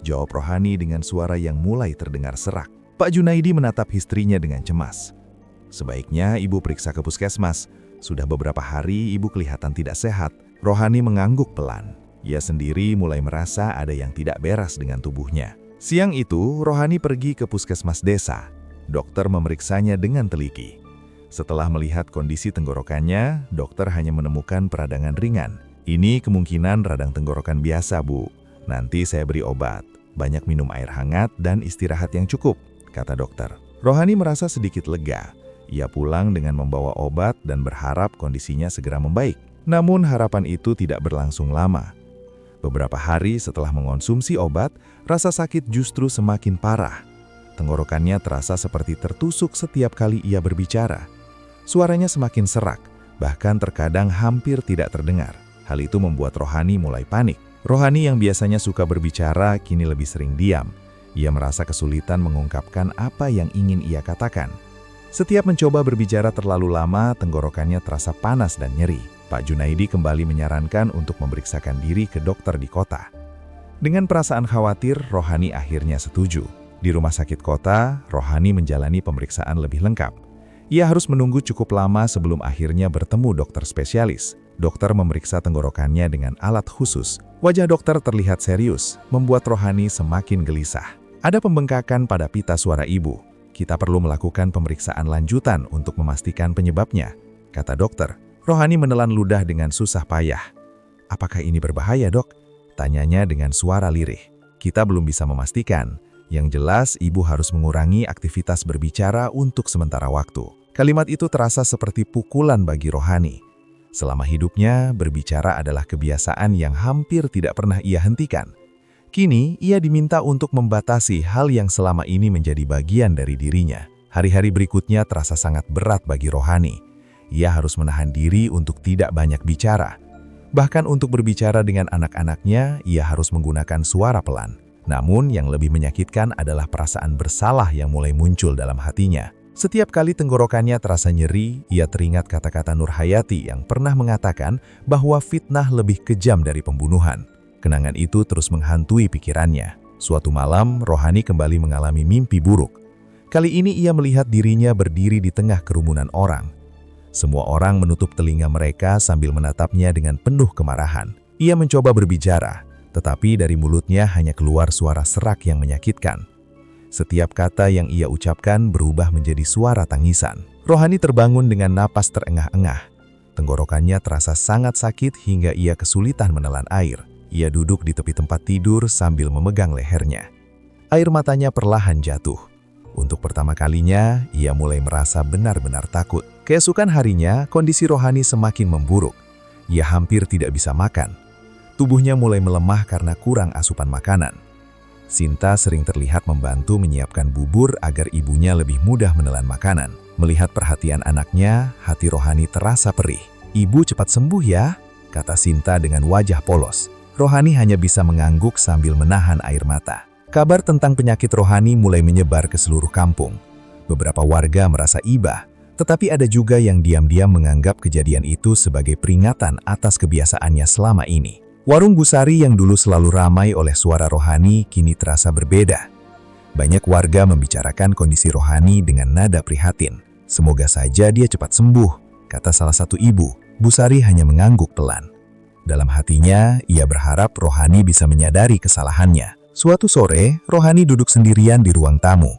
jawab Rohani dengan suara yang mulai terdengar serak. Pak Junaidi menatap istrinya dengan cemas. "Sebaiknya ibu periksa ke puskesmas. Sudah beberapa hari ibu kelihatan tidak sehat." Rohani mengangguk pelan. Ia sendiri mulai merasa ada yang tidak beres dengan tubuhnya. Siang itu, Rohani pergi ke puskesmas desa. Dokter memeriksanya dengan teliti. Setelah melihat kondisi tenggorokannya, dokter hanya menemukan peradangan ringan. "Ini kemungkinan radang tenggorokan biasa, Bu. Nanti saya beri obat. Banyak minum air hangat dan istirahat yang cukup," kata dokter. Rohani merasa sedikit lega. Ia pulang dengan membawa obat dan berharap kondisinya segera membaik. Namun harapan itu tidak berlangsung lama. Beberapa hari setelah mengonsumsi obat, rasa sakit justru semakin parah. Tenggorokannya terasa seperti tertusuk setiap kali ia berbicara. Suaranya semakin serak, bahkan terkadang hampir tidak terdengar. Hal itu membuat Rohani mulai panik. Rohani yang biasanya suka berbicara kini lebih sering diam. Ia merasa kesulitan mengungkapkan apa yang ingin ia katakan. Setiap mencoba berbicara terlalu lama, tenggorokannya terasa panas dan nyeri. Pak Junaidi kembali menyarankan untuk memeriksakan diri ke dokter di kota. Dengan perasaan khawatir, Rohani akhirnya setuju. Di rumah sakit kota, Rohani menjalani pemeriksaan lebih lengkap. Ia harus menunggu cukup lama sebelum akhirnya bertemu dokter spesialis. Dokter memeriksa tenggorokannya dengan alat khusus. Wajah dokter terlihat serius, membuat Rohani semakin gelisah. "Ada pembengkakan pada pita suara ibu. Kita perlu melakukan pemeriksaan lanjutan untuk memastikan penyebabnya," kata dokter. Rohani menelan ludah dengan susah payah. "Apakah ini berbahaya, Dok?" tanyanya dengan suara lirih. "Kita belum bisa memastikan. Yang jelas, ibu harus mengurangi aktivitas berbicara untuk sementara waktu." Kalimat itu terasa seperti pukulan bagi Rohani. Selama hidupnya, berbicara adalah kebiasaan yang hampir tidak pernah ia hentikan. Kini, ia diminta untuk membatasi hal yang selama ini menjadi bagian dari dirinya. Hari-hari berikutnya terasa sangat berat bagi Rohani. Ia harus menahan diri untuk tidak banyak bicara. Bahkan untuk berbicara dengan anak-anaknya, ia harus menggunakan suara pelan. Namun yang lebih menyakitkan adalah perasaan bersalah yang mulai muncul dalam hatinya. Setiap kali tenggorokannya terasa nyeri, ia teringat kata-kata Nurhayati yang pernah mengatakan bahwa fitnah lebih kejam dari pembunuhan. Kenangan itu terus menghantui pikirannya. Suatu malam, Rohani kembali mengalami mimpi buruk. Kali ini ia melihat dirinya berdiri di tengah kerumunan orang. Semua orang menutup telinga mereka sambil menatapnya dengan penuh kemarahan. Ia mencoba berbicara, tetapi dari mulutnya hanya keluar suara serak yang menyakitkan. Setiap kata yang ia ucapkan berubah menjadi suara tangisan. Rohani terbangun dengan napas terengah-engah. Tenggorokannya terasa sangat sakit hingga ia kesulitan menelan air. Ia duduk di tepi tempat tidur sambil memegang lehernya. Air matanya perlahan jatuh. Untuk pertama kalinya, ia mulai merasa benar-benar takut. Keesokan harinya, kondisi Rohani semakin memburuk. Ia hampir tidak bisa makan. Tubuhnya mulai melemah karena kurang asupan makanan. Sinta sering terlihat membantu menyiapkan bubur agar ibunya lebih mudah menelan makanan. Melihat perhatian anaknya, hati Rohani terasa perih. "Ibu cepat sembuh ya," kata Sinta dengan wajah polos. Rohani hanya bisa mengangguk sambil menahan air mata. Kabar tentang penyakit Rohani mulai menyebar ke seluruh kampung. Beberapa warga merasa iba, tetapi ada juga yang diam-diam menganggap kejadian itu sebagai peringatan atas kebiasaannya selama ini. Warung Busari yang dulu selalu ramai oleh suara Rohani kini terasa berbeda. Banyak warga membicarakan kondisi Rohani dengan nada prihatin. "Semoga saja dia cepat sembuh," kata salah satu ibu. Busari hanya mengangguk pelan. Dalam hatinya, ia berharap Rohani bisa menyadari kesalahannya. Suatu sore, Rohani duduk sendirian di ruang tamu.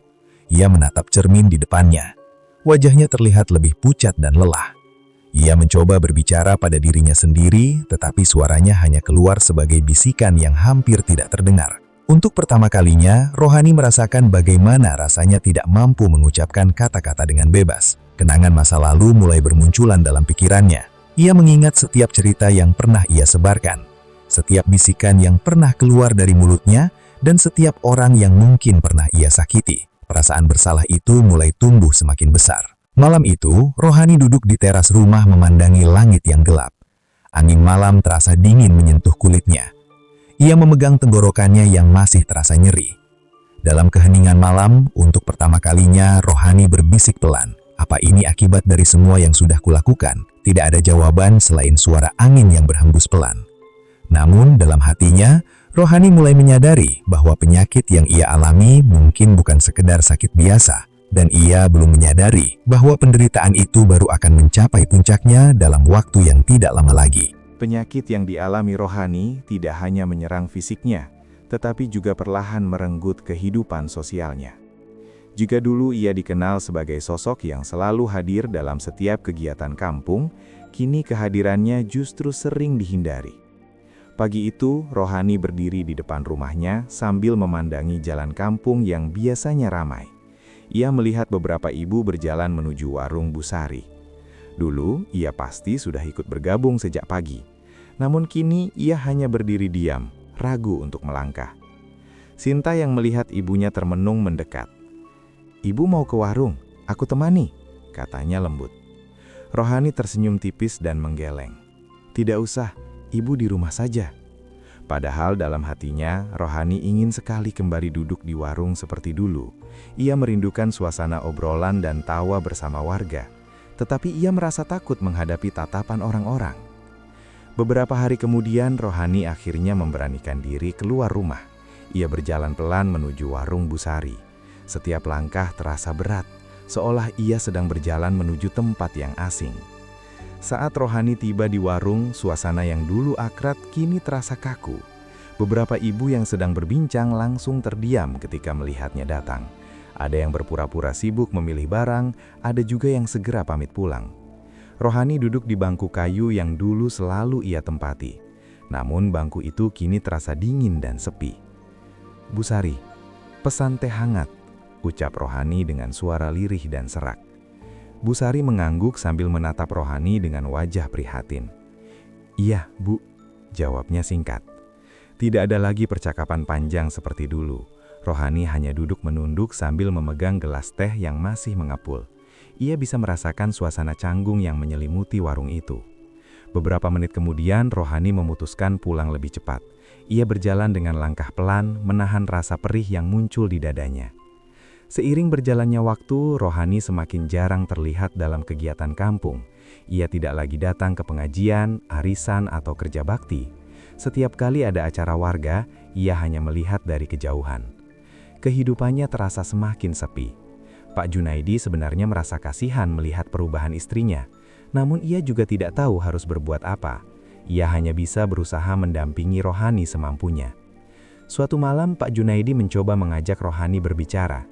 Ia menatap cermin di depannya. Wajahnya terlihat lebih pucat dan lelah. Ia mencoba berbicara pada dirinya sendiri, tetapi suaranya hanya keluar sebagai bisikan yang hampir tidak terdengar. Untuk pertama kalinya, Rohani merasakan bagaimana rasanya tidak mampu mengucapkan kata-kata dengan bebas. Kenangan masa lalu mulai bermunculan dalam pikirannya. Ia mengingat setiap cerita yang pernah ia sebarkan, setiap bisikan yang pernah keluar dari mulutnya, dan setiap orang yang mungkin pernah ia sakiti. Perasaan bersalah itu mulai tumbuh semakin besar. Malam itu, Rohani duduk di teras rumah memandangi langit yang gelap. Angin malam terasa dingin menyentuh kulitnya. Ia memegang tenggorokannya yang masih terasa nyeri. Dalam keheningan malam, untuk pertama kalinya Rohani berbisik pelan. "Apa ini akibat dari semua yang sudah kulakukan?" Tidak ada jawaban selain suara angin yang berhembus pelan. Namun dalam hatinya, Rohani mulai menyadari bahwa penyakit yang ia alami mungkin bukan sekedar sakit biasa, dan ia belum menyadari bahwa penderitaan itu baru akan mencapai puncaknya dalam waktu yang tidak lama lagi. Penyakit yang dialami Rohani tidak hanya menyerang fisiknya, tetapi juga perlahan merenggut kehidupan sosialnya. Jika dulu ia dikenal sebagai sosok yang selalu hadir dalam setiap kegiatan kampung, kini kehadirannya justru sering dihindari. Pagi itu, Rohani berdiri di depan rumahnya sambil memandangi jalan kampung yang biasanya ramai. Ia melihat beberapa ibu berjalan menuju warung Busari. Dulu, ia pasti sudah ikut bergabung sejak pagi. Namun kini, ia hanya berdiri diam, ragu untuk melangkah. Sinta yang melihat ibunya termenung mendekat. "Ibu mau ke warung, aku temani," katanya lembut. Rohani tersenyum tipis dan menggeleng. "Tidak usah, ibu di rumah saja." Padahal dalam hatinya, Rohani ingin sekali kembali duduk di warung seperti dulu. Ia merindukan suasana obrolan dan tawa bersama warga. Tetapi ia merasa takut menghadapi tatapan orang-orang. Beberapa hari kemudian, Rohani akhirnya memberanikan diri keluar rumah. Ia berjalan pelan menuju warung Busari. Setiap langkah terasa berat, seolah ia sedang berjalan menuju tempat yang asing. Saat Rohani tiba di warung, suasana yang dulu akrab kini terasa kaku. Beberapa ibu yang sedang berbincang langsung terdiam ketika melihatnya datang. Ada yang berpura-pura sibuk memilih barang, ada juga yang segera pamit pulang. Rohani duduk di bangku kayu yang dulu selalu ia tempati. Namun bangku itu kini terasa dingin dan sepi. "Busari, pesan teh hangat," ucap Rohani dengan suara lirih dan serak. Busari mengangguk sambil menatap Rohani dengan wajah prihatin. "Iya, Bu," jawabnya singkat. Tidak ada lagi percakapan panjang seperti dulu. Rohani hanya duduk menunduk sambil memegang gelas teh yang masih mengepul. Ia bisa merasakan suasana canggung yang menyelimuti warung itu. Beberapa menit kemudian, Rohani memutuskan pulang lebih cepat. Ia berjalan dengan langkah pelan, menahan rasa perih yang muncul di dadanya. Seiring berjalannya waktu, Rohani semakin jarang terlihat dalam kegiatan kampung. Ia tidak lagi datang ke pengajian, arisan, atau kerja bakti. Setiap kali ada acara warga, ia hanya melihat dari kejauhan. Kehidupannya terasa semakin sepi. Pak Junaidi sebenarnya merasa kasihan melihat perubahan istrinya, namun ia juga tidak tahu harus berbuat apa. Ia hanya bisa berusaha mendampingi Rohani semampunya. Suatu malam, Pak Junaidi mencoba mengajak Rohani berbicara.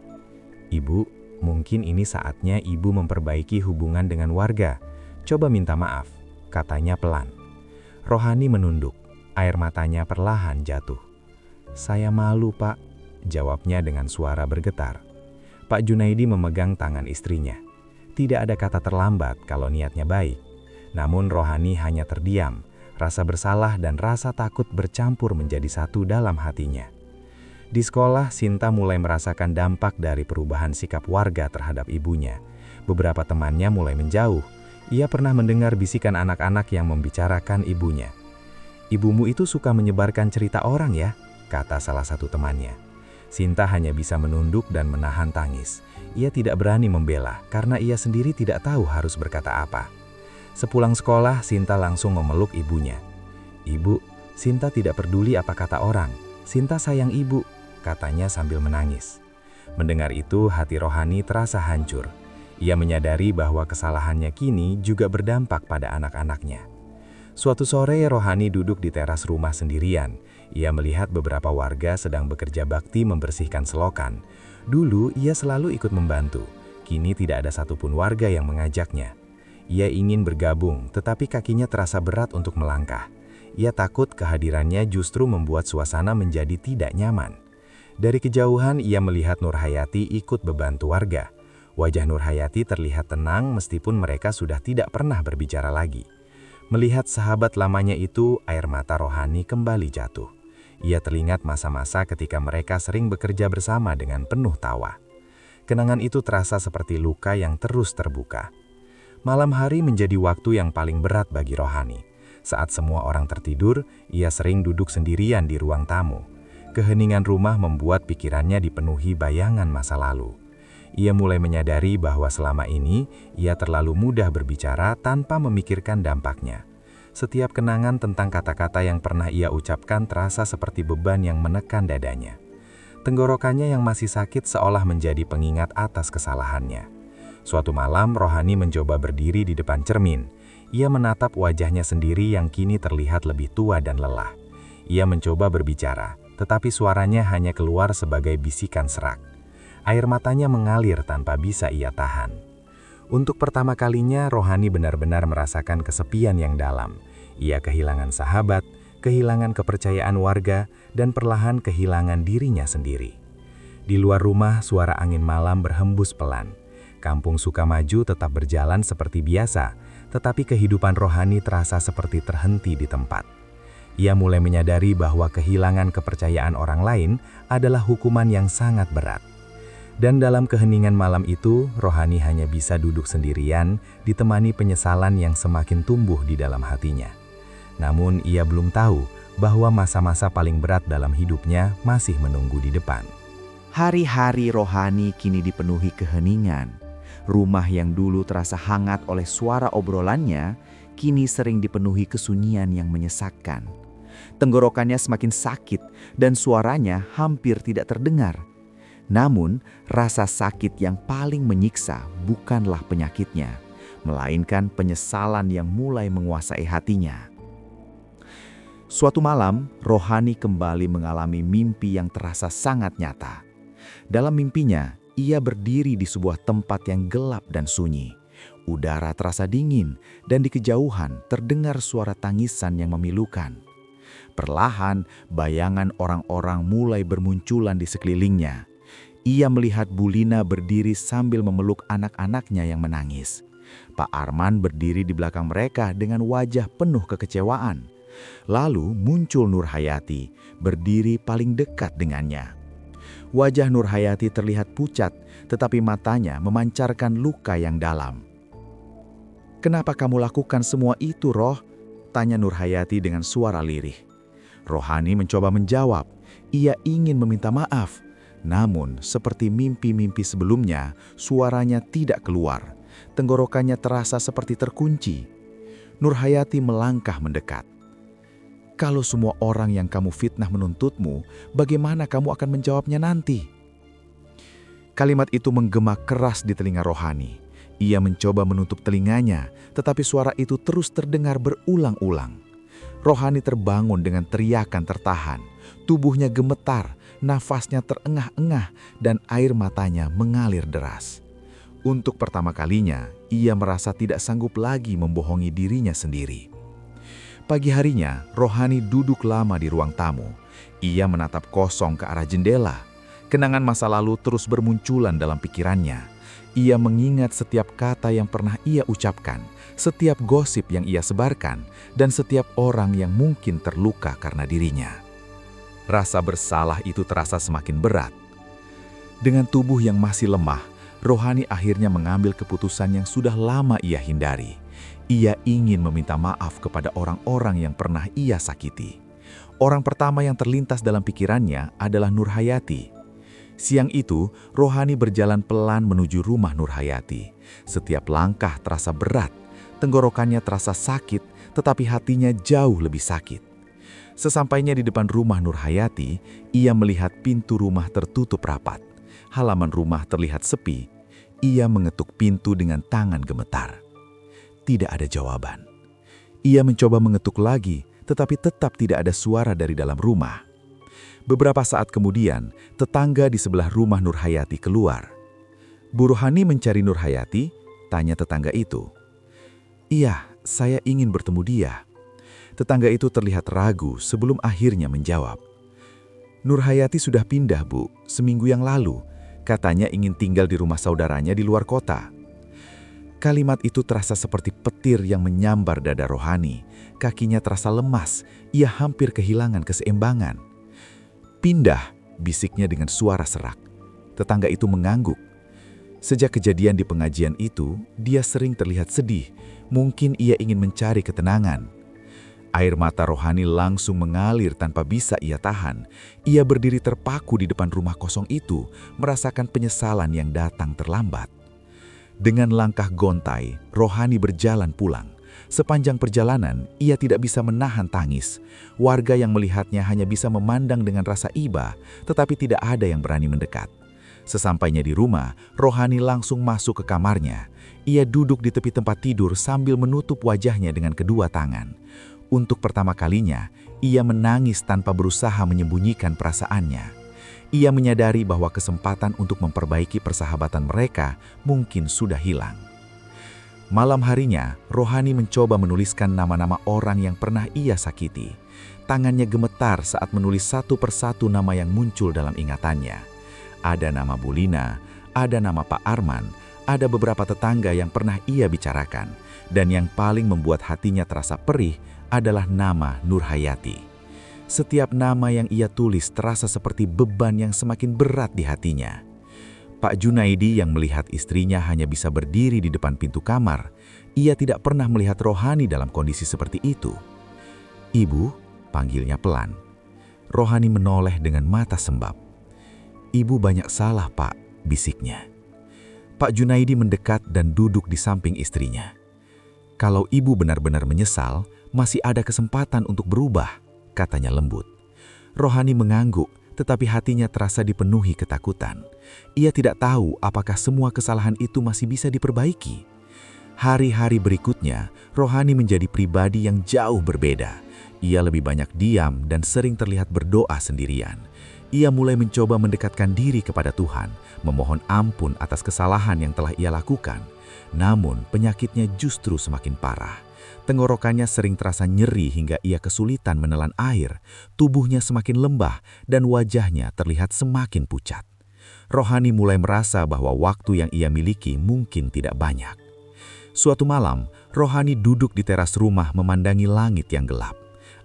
"Ibu, mungkin ini saatnya ibu memperbaiki hubungan dengan warga. Coba minta maaf," katanya pelan. Rohani menunduk, air matanya perlahan jatuh. "Saya malu, Pak," jawabnya dengan suara bergetar. Pak Junaidi memegang tangan istrinya. Tidak ada kata terlambat kalau niatnya baik. Namun Rohani hanya terdiam. Rasa bersalah dan rasa takut bercampur menjadi satu dalam hatinya. Di sekolah, Sinta mulai merasakan dampak dari perubahan sikap warga terhadap ibunya. Beberapa temannya mulai menjauh. Ia pernah mendengar bisikan anak-anak yang membicarakan ibunya. "Ibumu itu suka menyebarkan cerita orang ya," kata salah satu temannya. Sinta hanya bisa menunduk dan menahan tangis. Ia tidak berani membela karena ia sendiri tidak tahu harus berkata apa. Sepulang sekolah, Sinta langsung memeluk ibunya. "Ibu, Sinta tidak peduli apa kata orang. Sinta sayang ibu," katanya sambil menangis. Mendengar itu, hati Rohani terasa hancur. Ia menyadari bahwa kesalahannya kini juga berdampak pada anak-anaknya. Suatu sore, Rohani duduk di teras rumah sendirian. Ia melihat beberapa warga sedang bekerja bakti membersihkan selokan. Dulu, ia selalu ikut membantu. Kini tidak ada satupun warga yang mengajaknya. Ia ingin bergabung, tetapi kakinya terasa berat untuk melangkah. Ia takut kehadirannya justru membuat suasana menjadi tidak nyaman. Dari kejauhan, ia melihat Nurhayati ikut membantu warga. Wajah Nurhayati terlihat tenang meskipun mereka sudah tidak pernah berbicara lagi. Melihat sahabat lamanya itu, air mata Rohani kembali jatuh. Ia teringat masa-masa ketika mereka sering bekerja bersama dengan penuh tawa. Kenangan itu terasa seperti luka yang terus terbuka. Malam hari menjadi waktu yang paling berat bagi Rohani. Saat semua orang tertidur, ia sering duduk sendirian di ruang tamu. Keheningan rumah membuat pikirannya dipenuhi bayangan masa lalu. Ia mulai menyadari bahwa selama ini ia terlalu mudah berbicara tanpa memikirkan dampaknya. Setiap kenangan tentang kata-kata yang pernah ia ucapkan terasa seperti beban yang menekan dadanya. Tenggorokannya yang masih sakit seolah menjadi pengingat atas kesalahannya. Suatu malam, Rohani mencoba berdiri di depan cermin. Ia menatap wajahnya sendiri yang kini terlihat lebih tua dan lelah. Ia mencoba berbicara, tetapi suaranya hanya keluar sebagai bisikan serak. Air matanya mengalir tanpa bisa ia tahan. Untuk pertama kalinya, Rohani benar-benar merasakan kesepian yang dalam. Ia kehilangan sahabat, kehilangan kepercayaan warga, dan perlahan kehilangan dirinya sendiri. Di luar rumah, suara angin malam berhembus pelan. Kampung Sukamaju tetap berjalan seperti biasa, tetapi kehidupan Rohani terasa seperti terhenti di tempat. Ia mulai menyadari bahwa kehilangan kepercayaan orang lain adalah hukuman yang sangat berat. Dan dalam keheningan malam itu, Rohani hanya bisa duduk sendirian, ditemani penyesalan yang semakin tumbuh di dalam hatinya. Namun ia belum tahu bahwa masa-masa paling berat dalam hidupnya masih menunggu di depan. Hari-hari Rohani kini dipenuhi keheningan. Rumah yang dulu terasa hangat oleh suara obrolannya, kini sering dipenuhi kesunyian yang menyesakkan. Tenggorokannya semakin sakit dan suaranya hampir tidak terdengar. Namun, rasa sakit yang paling menyiksa bukanlah penyakitnya, melainkan penyesalan yang mulai menguasai hatinya. Suatu malam, Rohani kembali mengalami mimpi yang terasa sangat nyata. Dalam mimpinya, ia berdiri di sebuah tempat yang gelap dan sunyi. Udara terasa dingin dan di kejauhan terdengar suara tangisan yang memilukan. Perlahan, bayangan orang-orang mulai bermunculan di sekelilingnya. Ia melihat Bulina berdiri sambil memeluk anak-anaknya yang menangis. Pak Arman berdiri di belakang mereka dengan wajah penuh kekecewaan. Lalu muncul Nurhayati, berdiri paling dekat dengannya. Wajah Nurhayati terlihat pucat, tetapi matanya memancarkan luka yang dalam. "Kenapa kamu lakukan semua itu, Roh?" tanya Nurhayati dengan suara lirih. Rohani mencoba menjawab. Ia ingin meminta maaf. Namun, seperti mimpi-mimpi sebelumnya, suaranya tidak keluar. Tenggorokannya terasa seperti terkunci. Nurhayati melangkah mendekat. "Kalau semua orang yang kamu fitnah menuntutmu, bagaimana kamu akan menjawabnya nanti?" Kalimat itu menggema keras di telinga Rohani. Ia mencoba menutup telinganya, tetapi suara itu terus terdengar berulang-ulang. Rohani terbangun dengan teriakan tertahan. Tubuhnya gemetar, nafasnya terengah-engah, dan air matanya mengalir deras. Untuk pertama kalinya, ia merasa tidak sanggup lagi membohongi dirinya sendiri. Pagi harinya, Rohani duduk lama di ruang tamu. Ia menatap kosong ke arah jendela. Kenangan masa lalu terus bermunculan dalam pikirannya. Ia mengingat setiap kata yang pernah ia ucapkan, setiap gosip yang ia sebarkan, dan setiap orang yang mungkin terluka karena dirinya. Rasa bersalah itu terasa semakin berat. Dengan tubuh yang masih lemah, Rohani akhirnya mengambil keputusan yang sudah lama ia hindari. Ia ingin meminta maaf kepada orang-orang yang pernah ia sakiti. Orang pertama yang terlintas dalam pikirannya adalah Nurhayati. Siang itu, Rohani berjalan pelan menuju rumah Nurhayati. Setiap langkah terasa berat, tenggorokannya terasa sakit, tetapi hatinya jauh lebih sakit. Sesampainya di depan rumah Nurhayati, ia melihat pintu rumah tertutup rapat. Halaman rumah terlihat sepi. Ia mengetuk pintu dengan tangan gemetar. Tidak ada jawaban. Ia mencoba mengetuk lagi, tetapi tetap tidak ada suara dari dalam rumah. Beberapa saat kemudian, tetangga di sebelah rumah Nurhayati keluar. Bu Rohani mencari Nurhayati, tanya tetangga itu. "Iya, saya ingin bertemu dia." Tetangga itu terlihat ragu sebelum akhirnya menjawab. "Nurhayati sudah pindah, Bu, seminggu yang lalu. Katanya ingin tinggal di rumah saudaranya di luar kota." Kalimat itu terasa seperti petir yang menyambar dada Rohani. Kakinya terasa lemas, ia hampir kehilangan keseimbangan. "Pindah," bisiknya dengan suara serak. Tetangga itu mengangguk. Sejak kejadian di pengajian itu, dia sering terlihat sedih. Mungkin ia ingin mencari ketenangan. Air mata Rohani langsung mengalir tanpa bisa ia tahan. Ia berdiri terpaku di depan rumah kosong itu, merasakan penyesalan yang datang terlambat. Dengan langkah gontai, Rohani berjalan pulang. Sepanjang perjalanan, ia tidak bisa menahan tangis. Warga yang melihatnya hanya bisa memandang dengan rasa iba, tetapi tidak ada yang berani mendekat. Sesampainya di rumah, Rohani langsung masuk ke kamarnya. Ia duduk di tepi tempat tidur sambil menutup wajahnya dengan kedua tangan. Untuk pertama kalinya, ia menangis tanpa berusaha menyembunyikan perasaannya. Ia menyadari bahwa kesempatan untuk memperbaiki persahabatan mereka mungkin sudah hilang. Malam harinya, Rohani mencoba menuliskan nama-nama orang yang pernah ia sakiti. Tangannya gemetar saat menulis satu persatu nama yang muncul dalam ingatannya. Ada nama Bulina, ada nama Pak Arman, ada beberapa tetangga yang pernah ia bicarakan, dan yang paling membuat hatinya terasa perih adalah nama Nurhayati. Setiap nama yang ia tulis terasa seperti beban yang semakin berat di hatinya. Pak Junaidi yang melihat istrinya hanya bisa berdiri di depan pintu kamar, ia tidak pernah melihat Rohani dalam kondisi seperti itu. "Ibu," panggilnya pelan. Rohani menoleh dengan mata sembab. "Ibu banyak salah, Pak," bisiknya. Pak Junaidi mendekat dan duduk di samping istrinya. "Kalau ibu benar-benar menyesal, masih ada kesempatan untuk berubah," katanya lembut. Rohani mengangguk, tetapi hatinya terasa dipenuhi ketakutan. Ia tidak tahu apakah semua kesalahan itu masih bisa diperbaiki. Hari-hari berikutnya, Rohani menjadi pribadi yang jauh berbeda. Ia lebih banyak diam dan sering terlihat berdoa sendirian. Ia mulai mencoba mendekatkan diri kepada Tuhan, memohon ampun atas kesalahan yang telah ia lakukan. Namun, penyakitnya justru semakin parah. Tenggorokannya sering terasa nyeri hingga ia kesulitan menelan air, tubuhnya semakin lembah, dan wajahnya terlihat semakin pucat. Rohani mulai merasa bahwa waktu yang ia miliki mungkin tidak banyak. Suatu malam, Rohani duduk di teras rumah memandangi langit yang gelap.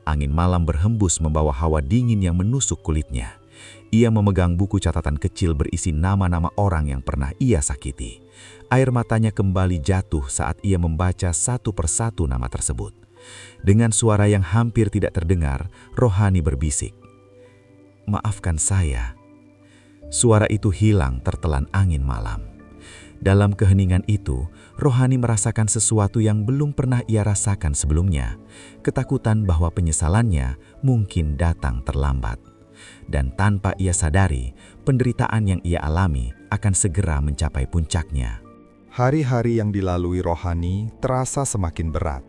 Angin malam berhembus membawa hawa dingin yang menusuk kulitnya. Ia memegang buku catatan kecil berisi nama-nama orang yang pernah ia sakiti. Air matanya kembali jatuh saat ia membaca satu persatu nama tersebut. Dengan suara yang hampir tidak terdengar, Rohani berbisik, "Maafkan saya." Suara itu hilang tertelan angin malam. Dalam keheningan itu, Rohani merasakan sesuatu yang belum pernah ia rasakan sebelumnya. Ketakutan bahwa penyesalannya mungkin datang terlambat. Dan tanpa ia sadari, penderitaan yang ia alami akan segera mencapai puncaknya. Hari-hari yang dilalui Rohani terasa semakin berat.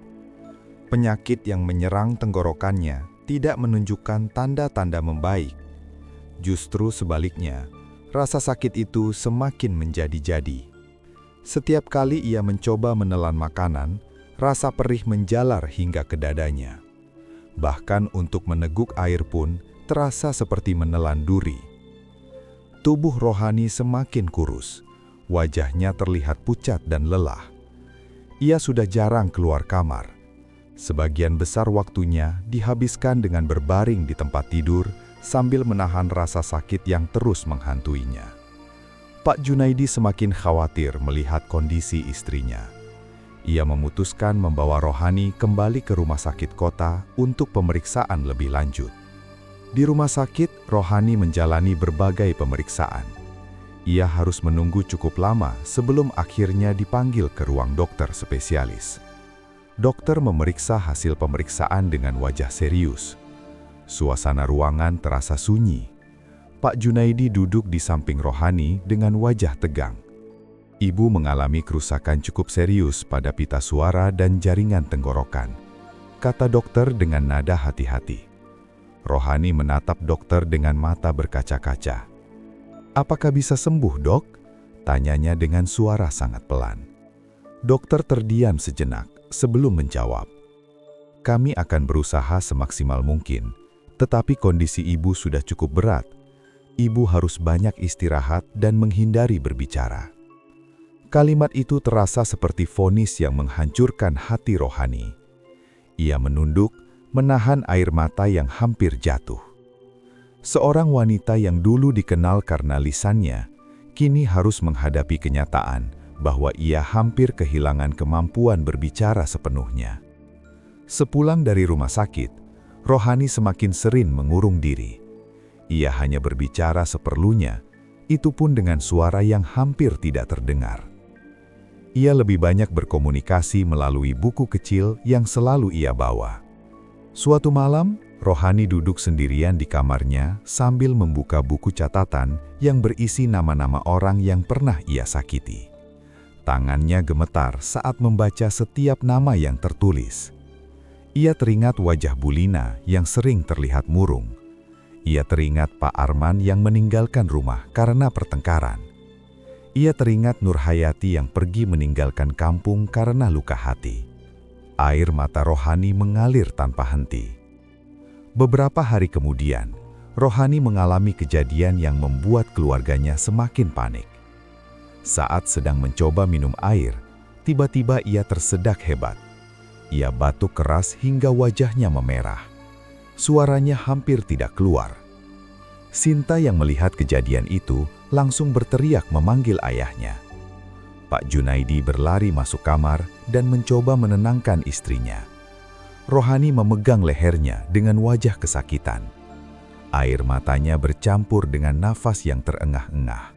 Penyakit yang menyerang tenggorokannya tidak menunjukkan tanda-tanda membaik. Justru sebaliknya, rasa sakit itu semakin menjadi-jadi. Setiap kali ia mencoba menelan makanan, rasa perih menjalar hingga ke dadanya. Bahkan untuk meneguk air pun terasa seperti menelan duri. Tubuh Rohani semakin kurus. Wajahnya terlihat pucat dan lelah. Ia sudah jarang keluar kamar. Sebagian besar waktunya dihabiskan dengan berbaring di tempat tidur sambil menahan rasa sakit yang terus menghantuinya. Pak Junaidi semakin khawatir melihat kondisi istrinya. Ia memutuskan membawa Rohani kembali ke rumah sakit kota untuk pemeriksaan lebih lanjut. Di rumah sakit, Rohani menjalani berbagai pemeriksaan. Ia harus menunggu cukup lama sebelum akhirnya dipanggil ke ruang dokter spesialis. Dokter memeriksa hasil pemeriksaan dengan wajah serius. Suasana ruangan terasa sunyi. Pak Junaidi duduk di samping Rohani dengan wajah tegang. Ibu mengalami kerusakan cukup serius pada pita suara dan jaringan tenggorokan, kata dokter dengan nada hati-hati. Rohani menatap dokter dengan mata berkaca-kaca. "Apakah bisa sembuh, Dok?" tanyanya dengan suara sangat pelan. Dokter terdiam sejenak sebelum menjawab. "Kami akan berusaha semaksimal mungkin, tetapi kondisi ibu sudah cukup berat. Ibu harus banyak istirahat dan menghindari berbicara." Kalimat itu terasa seperti vonis yang menghancurkan hati Rohani. Ia menunduk, menahan air mata yang hampir jatuh. Seorang wanita yang dulu dikenal karena lisannya, kini harus menghadapi kenyataan bahwa ia hampir kehilangan kemampuan berbicara sepenuhnya. Sepulang dari rumah sakit, Rohani semakin sering mengurung diri. Ia hanya berbicara seperlunya, itu pun dengan suara yang hampir tidak terdengar. Ia lebih banyak berkomunikasi melalui buku kecil yang selalu ia bawa. Suatu malam, Rohani duduk sendirian di kamarnya sambil membuka buku catatan yang berisi nama-nama orang yang pernah ia sakiti. Tangannya gemetar saat membaca setiap nama yang tertulis. Ia teringat wajah Bulina yang sering terlihat murung. Ia teringat Pak Arman yang meninggalkan rumah karena pertengkaran. Ia teringat Nurhayati yang pergi meninggalkan kampung karena luka hati. Air mata Rohani mengalir tanpa henti. Beberapa hari kemudian, Rohani mengalami kejadian yang membuat keluarganya semakin panik. Saat sedang mencoba minum air, tiba-tiba ia tersedak hebat. Ia batuk keras hingga wajahnya memerah. Suaranya hampir tidak keluar. Sinta yang melihat kejadian itu langsung berteriak memanggil ayahnya. Pak Junaidi berlari masuk kamar dan mencoba menenangkan istrinya. Rohani memegang lehernya dengan wajah kesakitan. Air matanya bercampur dengan nafas yang terengah-engah.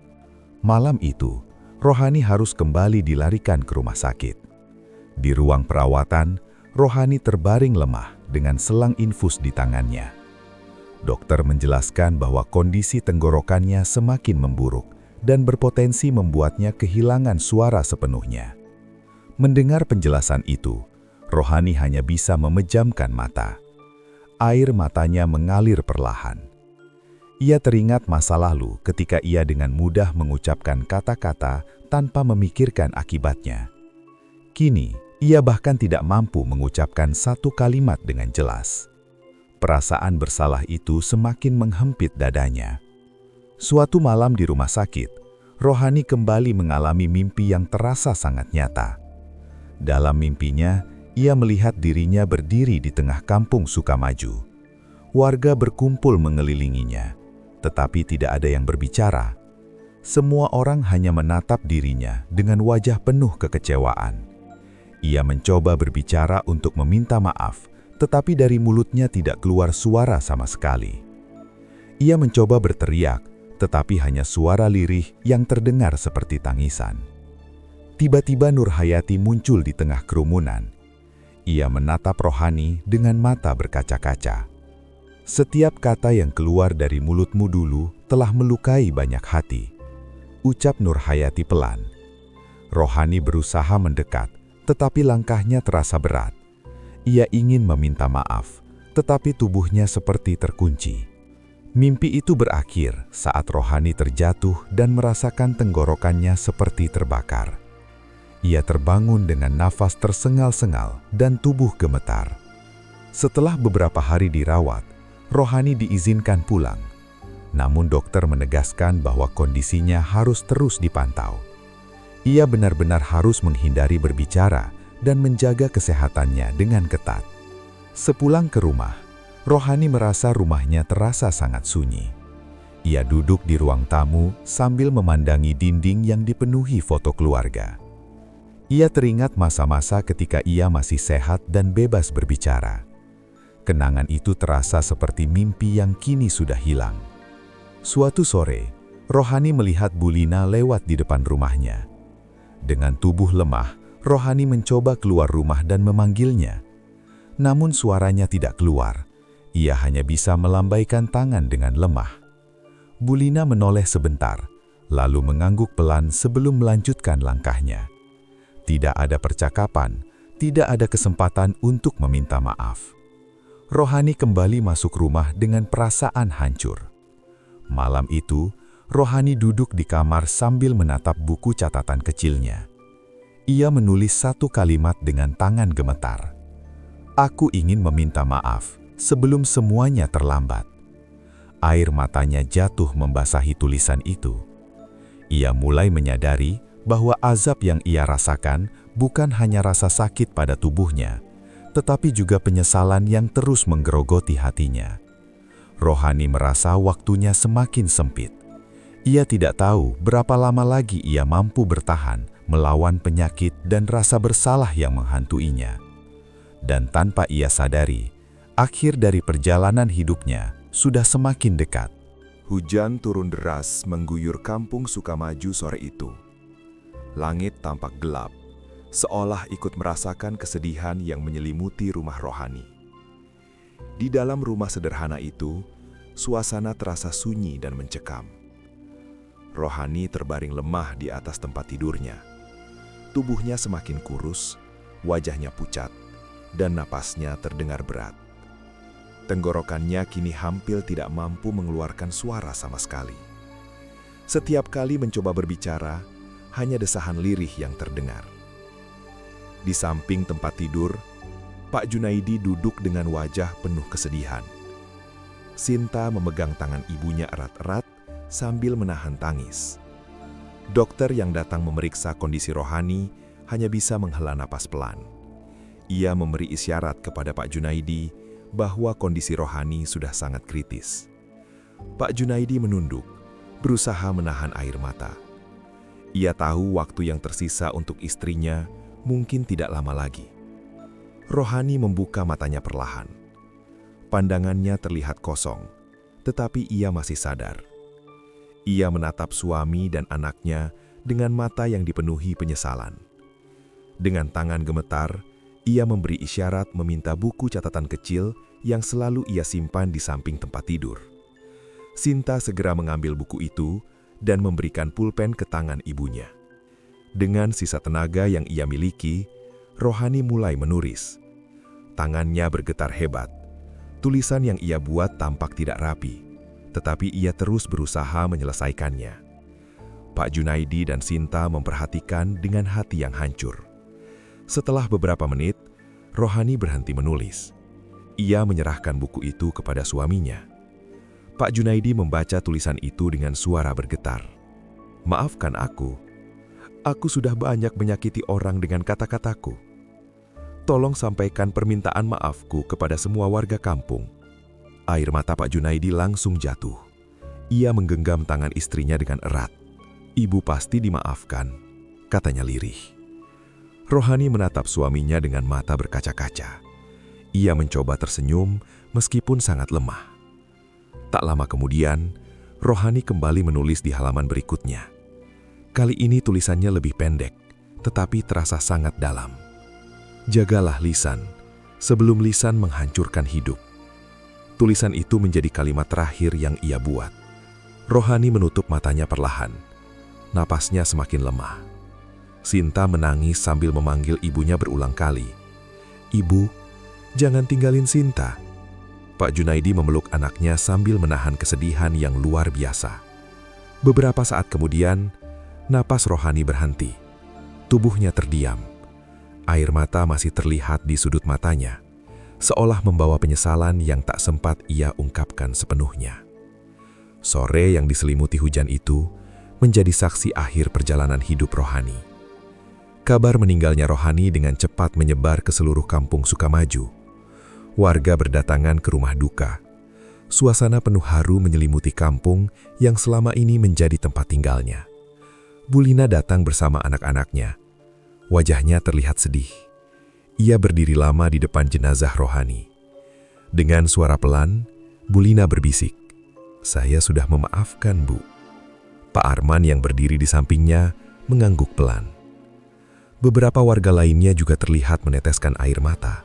Malam itu, Rohani harus kembali dilarikan ke rumah sakit. Di ruang perawatan, Rohani terbaring lemah dengan selang infus di tangannya. Dokter menjelaskan bahwa kondisi tenggorokannya semakin memburuk dan berpotensi membuatnya kehilangan suara sepenuhnya. Mendengar penjelasan itu, Rohani hanya bisa memejamkan mata. Air matanya mengalir perlahan. Ia teringat masa lalu ketika ia dengan mudah mengucapkan kata-kata tanpa memikirkan akibatnya. Kini, ia bahkan tidak mampu mengucapkan satu kalimat dengan jelas. Perasaan bersalah itu semakin menghempit dadanya. Suatu malam di rumah sakit, Rohani kembali mengalami mimpi yang terasa sangat nyata. Dalam mimpinya, ia melihat dirinya berdiri di tengah kampung Sukamaju. Warga berkumpul mengelilinginya, tetapi tidak ada yang berbicara. Semua orang hanya menatap dirinya dengan wajah penuh kekecewaan. Ia mencoba berbicara untuk meminta maaf, tetapi dari mulutnya tidak keluar suara sama sekali. Ia mencoba berteriak, tetapi hanya suara lirih yang terdengar seperti tangisan. Tiba-tiba Nurhayati muncul di tengah kerumunan. Ia menatap Rohani dengan mata berkaca-kaca. "Setiap kata yang keluar dari mulutmu dulu telah melukai banyak hati," ucap Nurhayati pelan. Rohani berusaha mendekat, tetapi langkahnya terasa berat. Ia ingin meminta maaf, tetapi tubuhnya seperti terkunci. Mimpi itu berakhir saat Rohani terjatuh dan merasakan tenggorokannya seperti terbakar. Ia terbangun dengan nafas tersengal-sengal dan tubuh gemetar. Setelah beberapa hari dirawat, Rohani diizinkan pulang. Namun dokter menegaskan bahwa kondisinya harus terus dipantau. Ia benar-benar harus menghindari berbicara dan menjaga kesehatannya dengan ketat. Sepulang ke rumah, Rohani merasa rumahnya terasa sangat sunyi. Ia duduk di ruang tamu sambil memandangi dinding yang dipenuhi foto keluarga. Ia teringat masa-masa ketika ia masih sehat dan bebas berbicara. Kenangan itu terasa seperti mimpi yang kini sudah hilang. Suatu sore, Rohani melihat Bulina lewat di depan rumahnya. Dengan tubuh lemah, Rohani mencoba keluar rumah dan memanggilnya. Namun suaranya tidak keluar. Ia hanya bisa melambaikan tangan dengan lemah. Bulina menoleh sebentar, lalu mengangguk pelan sebelum melanjutkan langkahnya. Tidak ada percakapan, tidak ada kesempatan untuk meminta maaf. Rohani kembali masuk rumah dengan perasaan hancur. Malam itu, Rohani duduk di kamar sambil menatap buku catatan kecilnya. Ia menulis satu kalimat dengan tangan gemetar. "Aku ingin meminta maaf sebelum semuanya terlambat." Air matanya jatuh membasahi tulisan itu. Ia mulai menyadari bahwa azab yang ia rasakan bukan hanya rasa sakit pada tubuhnya, tetapi juga penyesalan yang terus menggerogoti hatinya. Rohani merasa waktunya semakin sempit. Ia tidak tahu berapa lama lagi ia mampu bertahan melawan penyakit dan rasa bersalah yang menghantuinya. Dan tanpa ia sadari, akhir dari perjalanan hidupnya sudah semakin dekat. Hujan turun deras mengguyur kampung Sukamaju sore itu. Langit tampak gelap, seolah ikut merasakan kesedihan yang menyelimuti rumah Rohani. Di dalam rumah sederhana itu, suasana terasa sunyi dan mencekam. Rohani terbaring lemah di atas tempat tidurnya. Tubuhnya semakin kurus, wajahnya pucat, dan napasnya terdengar berat. Tenggorokannya kini hampir tidak mampu mengeluarkan suara sama sekali. Setiap kali mencoba berbicara, hanya desahan lirih yang terdengar. Di samping tempat tidur, Pak Junaidi duduk dengan wajah penuh kesedihan. Sinta memegang tangan ibunya erat-erat sambil menahan tangis. Dokter yang datang memeriksa kondisi Rohani hanya bisa menghela napas pelan. Ia memberi isyarat kepada Pak Junaidi bahwa kondisi Rohani sudah sangat kritis. Pak Junaidi menunduk, berusaha menahan air mata. Ia tahu waktu yang tersisa untuk istrinya mungkin tidak lama lagi. Rohani membuka matanya perlahan. Pandangannya terlihat kosong, tetapi ia masih sadar. Ia menatap suami dan anaknya dengan mata yang dipenuhi penyesalan. Dengan tangan gemetar, ia memberi isyarat meminta buku catatan kecil yang selalu ia simpan di samping tempat tidur. Sinta segera mengambil buku itu dan memberikan pulpen ke tangan ibunya. Dengan sisa tenaga yang ia miliki, Rohani mulai menulis. Tangannya bergetar hebat. Tulisan yang ia buat tampak tidak rapi, tetapi ia terus berusaha menyelesaikannya. Pak Junaidi dan Sinta memperhatikan dengan hati yang hancur. Setelah beberapa menit, Rohani berhenti menulis. Ia menyerahkan buku itu kepada suaminya. Pak Junaidi membaca tulisan itu dengan suara bergetar. "Maafkan aku. Aku sudah banyak menyakiti orang dengan kata-kataku. Tolong sampaikan permintaan maafku kepada semua warga kampung." Air mata Pak Junaidi langsung jatuh. Ia menggenggam tangan istrinya dengan erat. "Ibu pasti dimaafkan," katanya lirih. Rohani menatap suaminya dengan mata berkaca-kaca. Ia mencoba tersenyum meskipun sangat lemah. Tak lama kemudian, Rohani kembali menulis di halaman berikutnya. Kali ini tulisannya lebih pendek, tetapi terasa sangat dalam. "Jagalah lisan, sebelum lisan menghancurkan hidup." Tulisan itu menjadi kalimat terakhir yang ia buat. Rohani menutup matanya perlahan. Napasnya semakin lemah. Sinta menangis sambil memanggil ibunya berulang kali. "Ibu, jangan tinggalin Sinta." Pak Junaidi memeluk anaknya sambil menahan kesedihan yang luar biasa. Beberapa saat kemudian, napas Rohani berhenti. Tubuhnya terdiam. Air mata masih terlihat di sudut matanya, seolah membawa penyesalan yang tak sempat ia ungkapkan sepenuhnya. Sore yang diselimuti hujan itu menjadi saksi akhir perjalanan hidup Rohani. Kabar meninggalnya Rohani dengan cepat menyebar ke seluruh kampung Sukamaju. Warga berdatangan ke rumah duka. Suasana penuh haru menyelimuti kampung yang selama ini menjadi tempat tinggalnya. Bulina datang bersama anak-anaknya. Wajahnya terlihat sedih. Ia berdiri lama di depan jenazah Rohani. Dengan suara pelan, Bulina berbisik, "Saya sudah memaafkan, Bu." Pak Arman yang berdiri di sampingnya mengangguk pelan. Beberapa warga lainnya juga terlihat meneteskan air mata.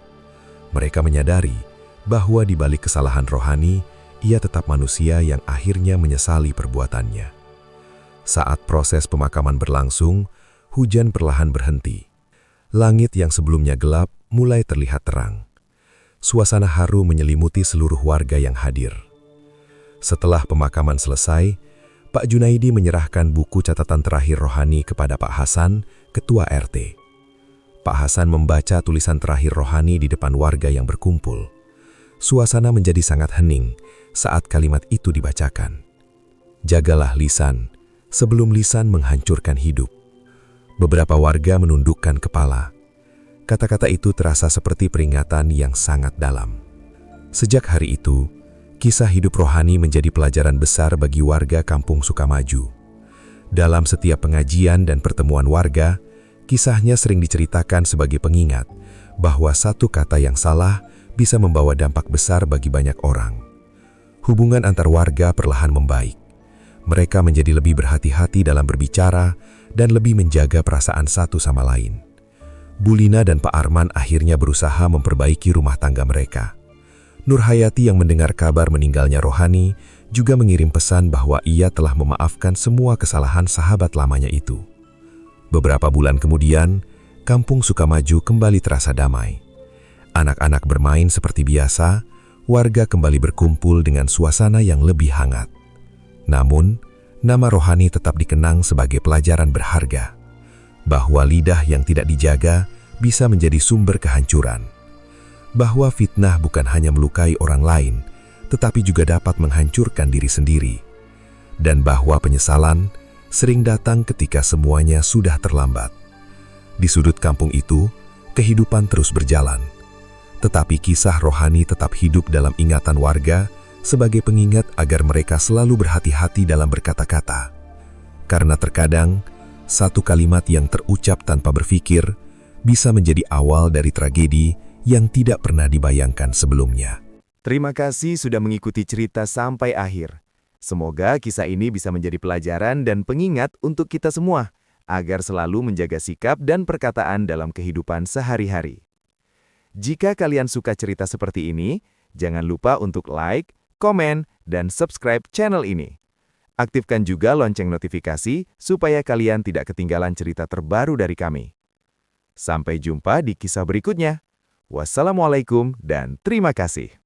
Mereka menyadari bahwa di balik kesalahan Rohani, ia tetap manusia yang akhirnya menyesali perbuatannya. Saat proses pemakaman berlangsung, hujan perlahan berhenti. Langit yang sebelumnya gelap mulai terlihat terang. Suasana haru menyelimuti seluruh warga yang hadir. Setelah pemakaman selesai, Pak Junaidi menyerahkan buku catatan terakhir Rohani kepada Pak Hasan, Ketua RT. Pak Hasan membaca tulisan terakhir Rohani di depan warga yang berkumpul. Suasana menjadi sangat hening saat kalimat itu dibacakan. "Jagalah lisan, sebelum lisan menghancurkan hidup." Beberapa warga menundukkan kepala. Kata-kata itu terasa seperti peringatan yang sangat dalam. Sejak hari itu, kisah hidup Rohani menjadi pelajaran besar bagi warga kampung Sukamaju. Dalam setiap pengajian dan pertemuan warga, kisahnya sering diceritakan sebagai pengingat bahwa satu kata yang salah bisa membawa dampak besar bagi banyak orang. Hubungan antar warga perlahan membaik. Mereka menjadi lebih berhati-hati dalam berbicara dan lebih menjaga perasaan satu sama lain. Bulina dan Pak Arman akhirnya berusaha memperbaiki rumah tangga mereka. Nurhayati yang mendengar kabar meninggalnya Rohani juga mengirim pesan bahwa ia telah memaafkan semua kesalahan sahabat lamanya itu. Beberapa bulan kemudian, kampung Sukamaju kembali terasa damai. Anak-anak bermain seperti biasa, warga kembali berkumpul dengan suasana yang lebih hangat. Namun, nama Rohani tetap dikenang sebagai pelajaran berharga, bahwa lidah yang tidak dijaga bisa menjadi sumber kehancuran. Bahwa fitnah bukan hanya melukai orang lain, tetapi juga dapat menghancurkan diri sendiri. Dan bahwa penyesalan sering datang ketika semuanya sudah terlambat. Di sudut kampung itu, kehidupan terus berjalan. Tetapi kisah Rohani tetap hidup dalam ingatan warga sebagai pengingat agar mereka selalu berhati-hati dalam berkata-kata. Karena terkadang, satu kalimat yang terucap tanpa berpikir bisa menjadi awal dari tragedi yang tidak pernah dibayangkan sebelumnya. Terima kasih sudah mengikuti cerita sampai akhir. Semoga kisah ini bisa menjadi pelajaran dan pengingat untuk kita semua, agar selalu menjaga sikap dan perkataan dalam kehidupan sehari-hari. Jika kalian suka cerita seperti ini, jangan lupa untuk like, komen, dan subscribe channel ini. Aktifkan juga lonceng notifikasi supaya kalian tidak ketinggalan cerita terbaru dari kami. Sampai jumpa di kisah berikutnya. Wassalamualaikum dan terima kasih.